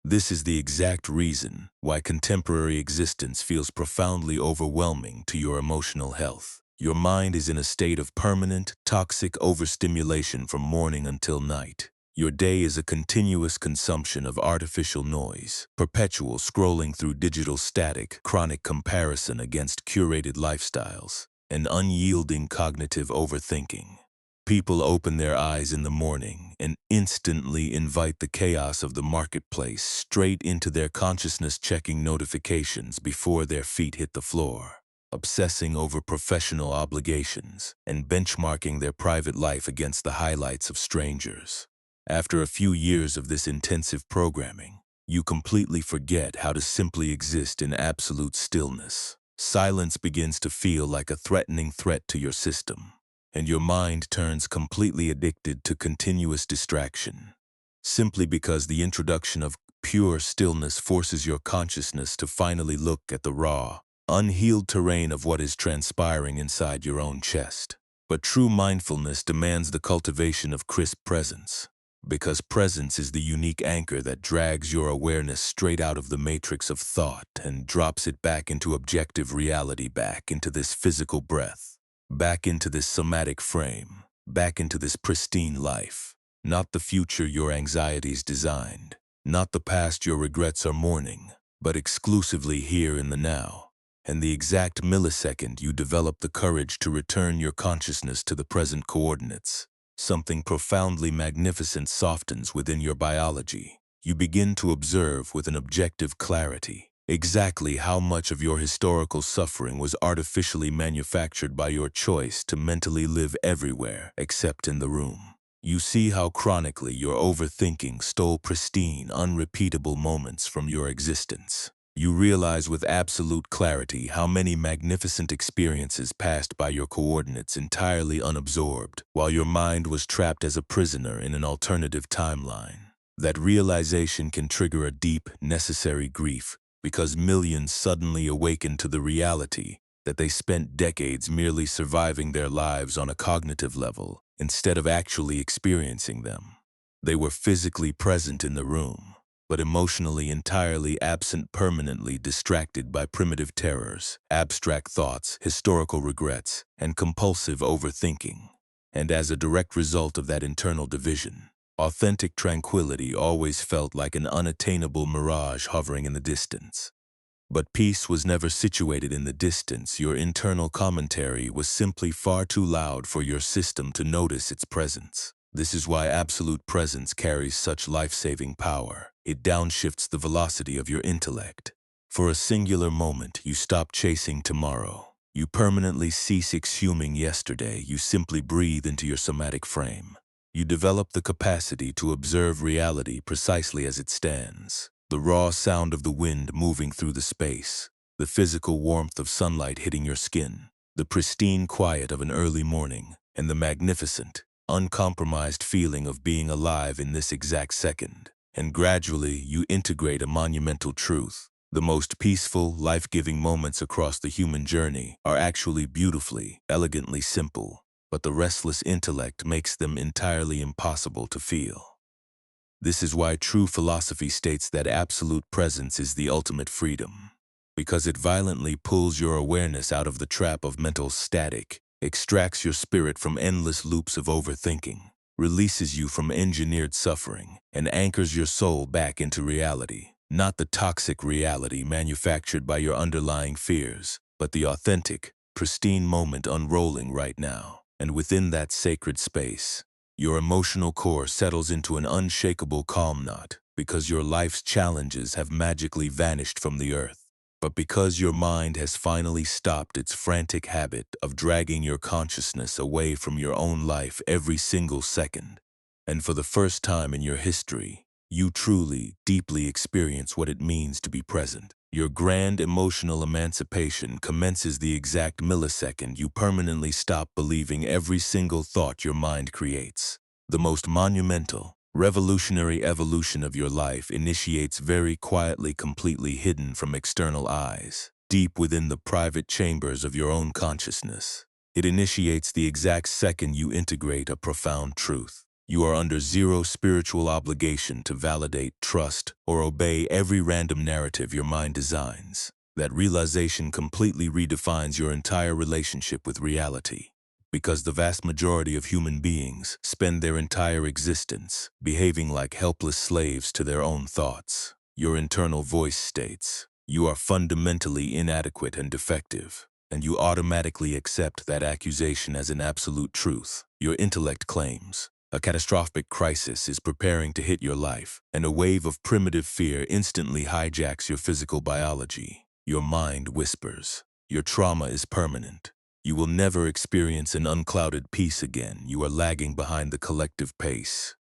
This is the exact reason why contemporary existence feels profoundly overwhelming to your emotional health. Your mind is in a state of permanent, toxic overstimulation from morning until night. Your day is a continuous consumption of artificial noise, perpetual scrolling through digital static, chronic comparison against curated lifestyles, and unyielding cognitive overthinking. People open their eyes in the morning and instantly invite the chaos of the marketplace straight into their consciousness, checking notifications before their feet hit the floor, obsessing over professional obligations, and benchmarking their private life against the highlights of strangers. After a few years of this intensive programming, you completely forget how to simply exist in absolute stillness. Silence begins to feel like a threatening threat to your system, and your mind turns completely addicted to continuous distraction, simply because the introduction of pure stillness forces your consciousness to finally look at the raw, unhealed terrain of what is transpiring inside your own chest. But true mindfulness demands the cultivation of crisp presence, because presence is the unique anchor that drags your awareness straight out of the matrix of thought and drops it back into objective reality, back into this physical breath, back into this somatic frame, back into this pristine life. Not the future your anxieties designed, not the past your regrets are mourning, but exclusively here in the now. And the exact millisecond you develop the courage to return your consciousness to the present coordinates, something profoundly magnificent softens within your biology. You begin to observe with an objective clarity exactly how much of your historical suffering was artificially manufactured by your choice to mentally live everywhere except in the room. You see how chronically your overthinking stole pristine, unrepeatable moments from your existence. You realize with absolute clarity how many magnificent experiences passed by your coordinates entirely unabsorbed, while your mind was trapped as a prisoner in an alternative timeline. That realization can trigger a deep, necessary grief, because millions suddenly awaken to the reality that they spent decades merely surviving their lives on a cognitive level, instead of actually experiencing them. They were physically present in the room, but emotionally entirely absent, permanently distracted by primitive terrors, abstract thoughts, historical regrets, and compulsive overthinking. And as a direct result of that internal division, authentic tranquility always felt like an unattainable mirage hovering in the distance. But peace was never situated in the distance. Your internal commentary was simply far too loud for your system to notice its presence. This is why absolute presence carries such life-saving power. It downshifts the velocity of your intellect. For a singular moment, you stop chasing tomorrow. You permanently cease exhuming yesterday. You simply breathe into your somatic frame. You develop the capacity to observe reality precisely as it stands. The raw sound of the wind moving through the space, the physical warmth of sunlight hitting your skin, the pristine quiet of an early morning, and the magnificent, uncompromised feeling of being alive in this exact second. And gradually, you integrate a monumental truth. The most peaceful, life-giving moments across the human journey are actually beautifully, elegantly simple, but the restless intellect makes them entirely impossible to feel. This is why true philosophy states that absolute presence is the ultimate freedom, because it violently pulls your awareness out of the trap of mental static, extracts your spirit from endless loops of overthinking, releases you from engineered suffering, and anchors your soul back into reality. Not the toxic reality manufactured by your underlying fears, but the authentic, pristine moment unrolling right now. And within that sacred space, your emotional core settles into an unshakable calm knot, because your life's challenges have magically vanished from the earth. But because your mind has finally stopped its frantic habit of dragging your consciousness away from your own life every single second. And for the first time in your history, you truly, deeply experience what it means to be present. Your grand emotional emancipation commences the exact millisecond you permanently stop believing every single thought your mind creates. The most monumental, revolutionary evolution of your life initiates very quietly, completely hidden from external eyes, deep within the private chambers of your own consciousness. It initiates the exact second you integrate a profound truth. You are under zero spiritual obligation to validate, trust, or obey every random narrative your mind designs. That realization completely redefines your entire relationship with reality, because the vast majority of human beings spend their entire existence behaving like helpless slaves to their own thoughts. Your internal voice states, "You are fundamentally inadequate and defective," and you automatically accept that accusation as an absolute truth. Your intellect claims, "A catastrophic crisis is preparing to hit your life," and a wave of primitive fear instantly hijacks your physical biology. Your mind whispers, "Your trauma is permanent. You will never experience an unclouded peace again. You are lagging behind the collective pace.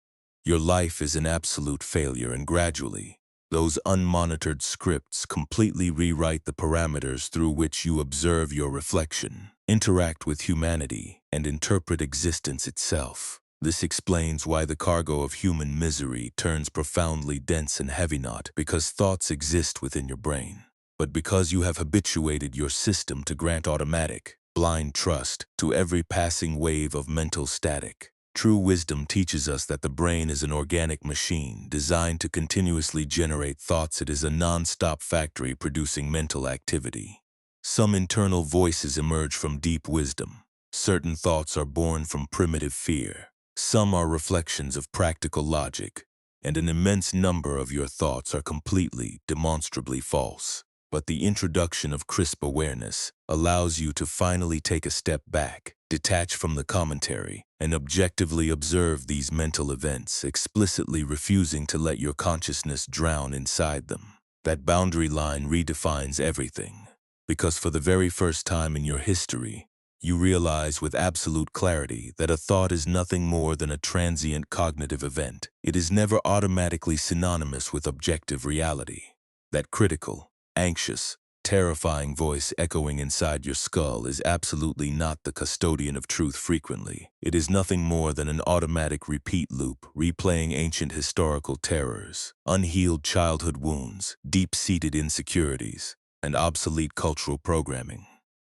Your life is an absolute failure," and gradually, those unmonitored scripts completely rewrite the parameters through which you observe your reflection, interact with humanity, and interpret existence itself. This explains why the cargo of human misery turns profoundly dense and heavy, not because thoughts exist within your brain, but because you have habituated your system to grant automatic, blind trust to every passing wave of mental static. True wisdom teaches us that the brain is an organic machine designed to continuously generate thoughts. It is a non-stop factory producing mental activity. Some internal voices emerge from deep wisdom. Certain thoughts are born from primitive fear. Some are reflections of practical logic, and an immense number of your thoughts are completely, demonstrably false. But the introduction of crisp awareness allows you to finally take a step back, detach from the commentary, and objectively observe these mental events, explicitly refusing to let your consciousness drown inside them. That boundary line redefines everything, because for the very first time in your history, you realize with absolute clarity that a thought is nothing more than a transient cognitive event. It is never automatically synonymous with objective reality. That critical, anxious, terrifying voice echoing inside your skull is absolutely not the custodian of truth. Frequently, it is nothing more than an automatic repeat loop, replaying ancient historical terrors, unhealed childhood wounds, deep-seated insecurities, and obsolete cultural programming.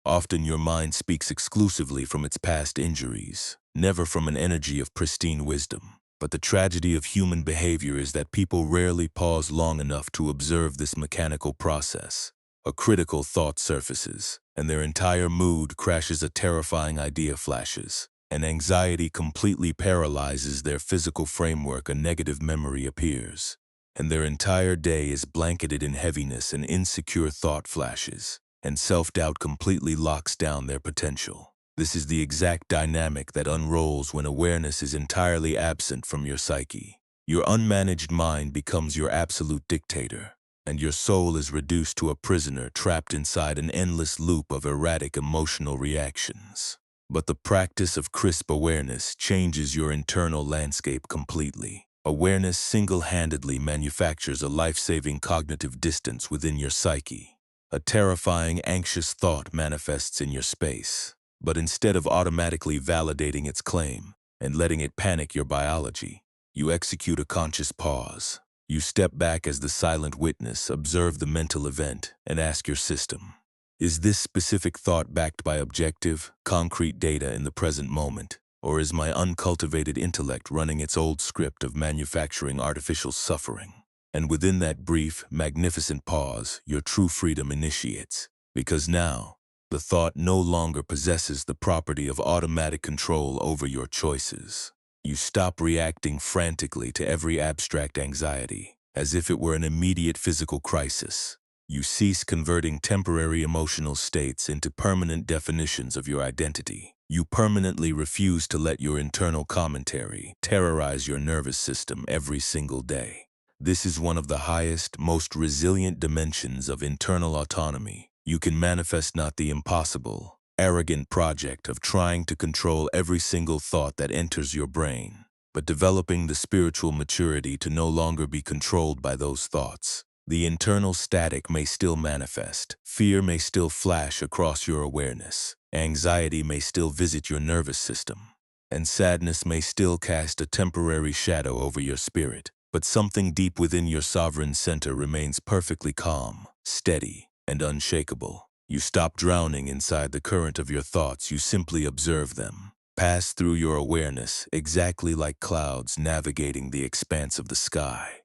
Often your mind speaks exclusively from its past injuries, never from an energy of pristine wisdom. But the tragedy of human behavior is that people rarely pause long enough to observe this mechanical process. A critical thought surfaces, and their entire mood crashes. A terrifying idea flashes, and anxiety completely paralyzes their physical framework. A negative memory appears, and their entire day is blanketed in heaviness. And insecure thought flashes, and self-doubt completely locks down their potential. This is the exact dynamic that unrolls when awareness is entirely absent from your psyche. Your unmanaged mind becomes your absolute dictator, and your soul is reduced to a prisoner trapped inside an endless loop of erratic emotional reactions. But the practice of crisp awareness changes your internal landscape completely. Awareness single-handedly manufactures a life-saving cognitive distance within your psyche. A terrifying, anxious thought manifests in your space, but instead of automatically validating its claim and letting it panic your biology, you execute a conscious pause. You step back as the silent witness, observe the mental event, and ask your system, is this specific thought backed by objective, concrete data in the present moment, or is my uncultivated intellect running its old script of manufacturing artificial suffering? And within that brief, magnificent pause, your true freedom initiates, because now, the thought no longer possesses the property of automatic control over your choices. You stop reacting frantically to every abstract anxiety, as if it were an immediate physical crisis. You cease converting temporary emotional states into permanent definitions of your identity. You permanently refuse to let your internal commentary terrorize your nervous system every single day. This is one of the highest, most resilient dimensions of internal autonomy. You can manifest not the impossible, arrogant project of trying to control every single thought that enters your brain, but developing the spiritual maturity to no longer be controlled by those thoughts. The internal static may still manifest, fear may still flash across your awareness, anxiety may still visit your nervous system, and sadness may still cast a temporary shadow over your spirit, but something deep within your sovereign center remains perfectly calm, steady, and unshakable. You stop drowning inside the current of your thoughts, you simply observe them, pass through your awareness exactly like clouds navigating the expanse of the sky.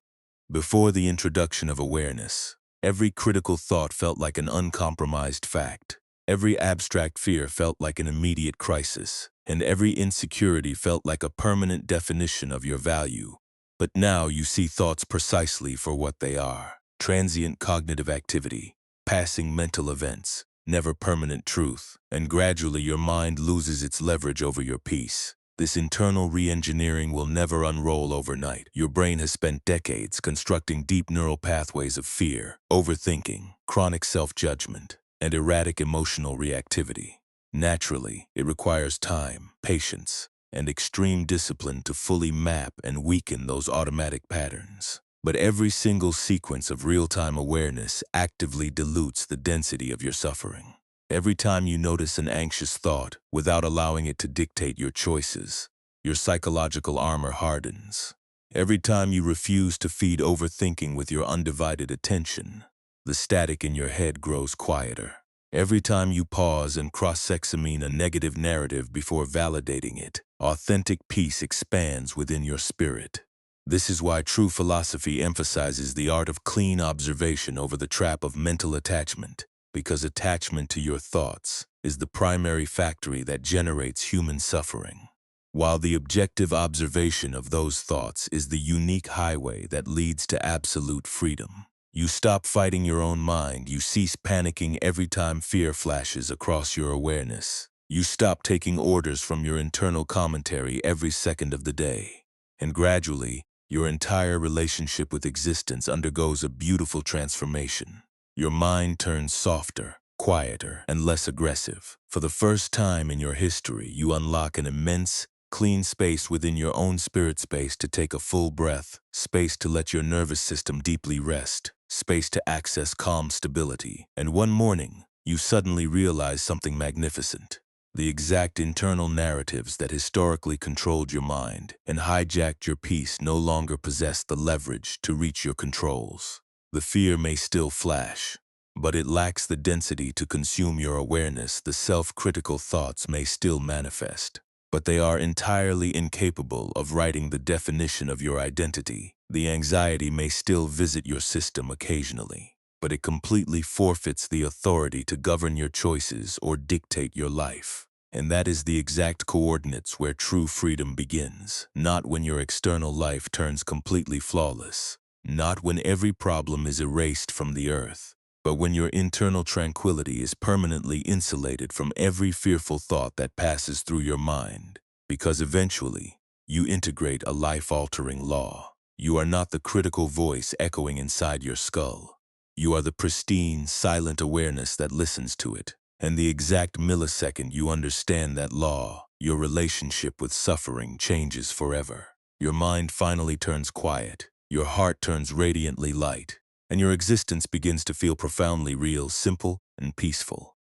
Before the introduction of awareness, every critical thought felt like an uncompromised fact. Every abstract fear felt like an immediate crisis, and every insecurity felt like a permanent definition of your value. But now you see thoughts precisely for what they are: transient cognitive activity, passing mental events, never permanent truth, and gradually your mind loses its leverage over your peace. This internal re-engineering will never unroll overnight. Your brain has spent decades constructing deep neural pathways of fear, overthinking, chronic self-judgment, and erratic emotional reactivity. Naturally, it requires time, patience, and extreme discipline to fully map and weaken those automatic patterns. But every single sequence of real-time awareness actively dilutes the density of your suffering. Every time you notice an anxious thought without allowing it to dictate your choices, your psychological armor hardens. Every time you refuse to feed overthinking with your undivided attention, the static in your head grows quieter. Every time you pause and cross-examine a negative narrative before validating it, authentic peace expands within your spirit. This is why true philosophy emphasizes the art of clean observation over the trap of mental attachment, because attachment to your thoughts is the primary factory that generates human suffering, while the objective observation of those thoughts is the unique highway that leads to absolute freedom. You stop fighting your own mind, you cease panicking every time fear flashes across your awareness. You stop taking orders from your internal commentary every second of the day, and gradually, your entire relationship with existence undergoes a beautiful transformation. Your mind turns softer, quieter, and less aggressive. For the first time in your history, you unlock an immense, clean space within your own spirit space to take a full breath, space to let your nervous system deeply rest, space to access calm stability. And one morning, you suddenly realize something magnificent. The exact internal narratives that historically controlled your mind and hijacked your peace no longer possess the leverage to reach your controls. The fear may still flash, but it lacks the density to consume your awareness. The self-critical thoughts may still manifest, but they are entirely incapable of writing the definition of your identity. The anxiety may still visit your system occasionally, but it completely forfeits the authority to govern your choices or dictate your life. And that is the exact coordinates where true freedom begins, not when your external life turns completely flawless, not when every problem is erased from the earth, but when your internal tranquility is permanently insulated from every fearful thought that passes through your mind, because eventually, you integrate a life-altering law. You are not the critical voice echoing inside your skull. You are the pristine, silent awareness that listens to it. And the exact millisecond you understand that law, your relationship with suffering changes forever. Your mind finally turns quiet, your heart turns radiantly light, and your existence begins to feel profoundly real, simple, and peaceful.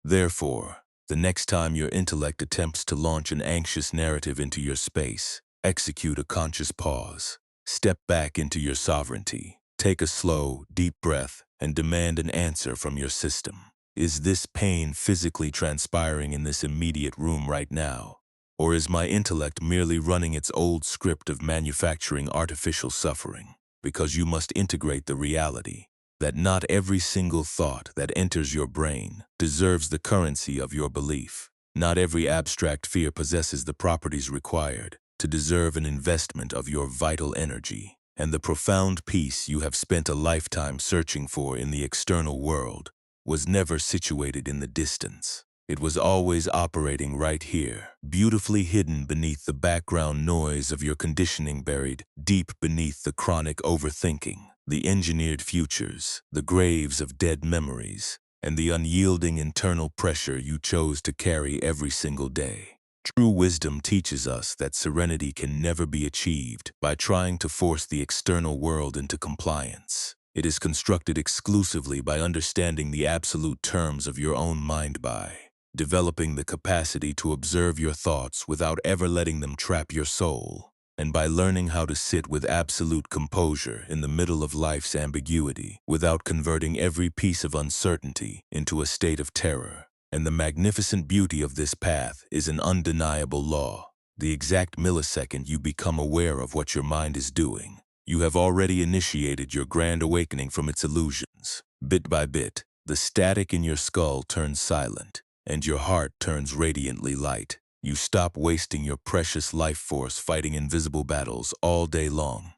Therefore, the next time your intellect attempts to launch an anxious narrative into your space, execute a conscious pause. Step back into your sovereignty. Take a slow, deep breath and demand an answer from your system. Is this pain physically transpiring in this immediate room right now? Or is my intellect merely running its old script of manufacturing artificial suffering? Because you must integrate the reality that not every single thought that enters your brain deserves the currency of your belief. Not every abstract fear possesses the properties required to deserve an investment of your vital energy. And the profound peace you have spent a lifetime searching for in the external world was never situated in the distance. It was always operating right here, beautifully hidden beneath the background noise of your conditioning, buried deep beneath the chronic overthinking, the engineered futures, the graves of dead memories, and the unyielding internal pressure you chose to carry every single day. True wisdom teaches us that serenity can never be achieved by trying to force the external world into compliance. It is constructed exclusively by understanding the absolute terms of your own mind, by developing the capacity to observe your thoughts without ever letting them trap your soul, and by learning how to sit with absolute composure in the middle of life's ambiguity without converting every piece of uncertainty into a state of terror. And the magnificent beauty of this path is an undeniable law. The exact millisecond you become aware of what your mind is doing, you have already initiated your grand awakening from its illusions. Bit by bit, the static in your skull turns silent, and your heart turns radiantly light. You stop wasting your precious life force fighting invisible battles all day long.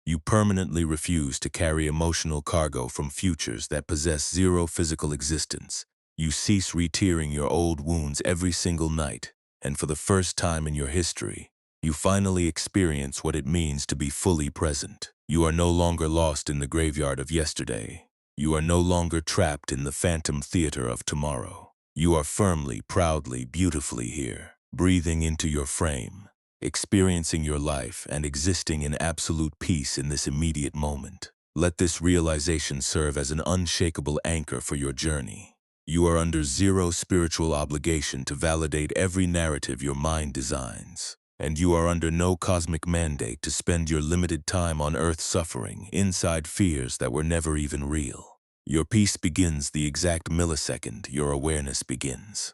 You permanently refuse to carry emotional cargo from futures that possess zero physical existence. You cease re-tearing your old wounds every single night, and for the first time in your history, you finally experience what it means to be fully present. You are no longer lost in the graveyard of yesterday. You are no longer trapped in the phantom theater of tomorrow. You are firmly, proudly, beautifully here, breathing into your frame, experiencing your life and existing in absolute peace in this immediate moment. Let this realization serve as an unshakable anchor for your journey. You are under zero spiritual obligation to validate every narrative your mind designs, and you are under no cosmic mandate to spend your limited time on earth suffering inside fears that were never even real. Your peace begins the exact millisecond your awareness begins.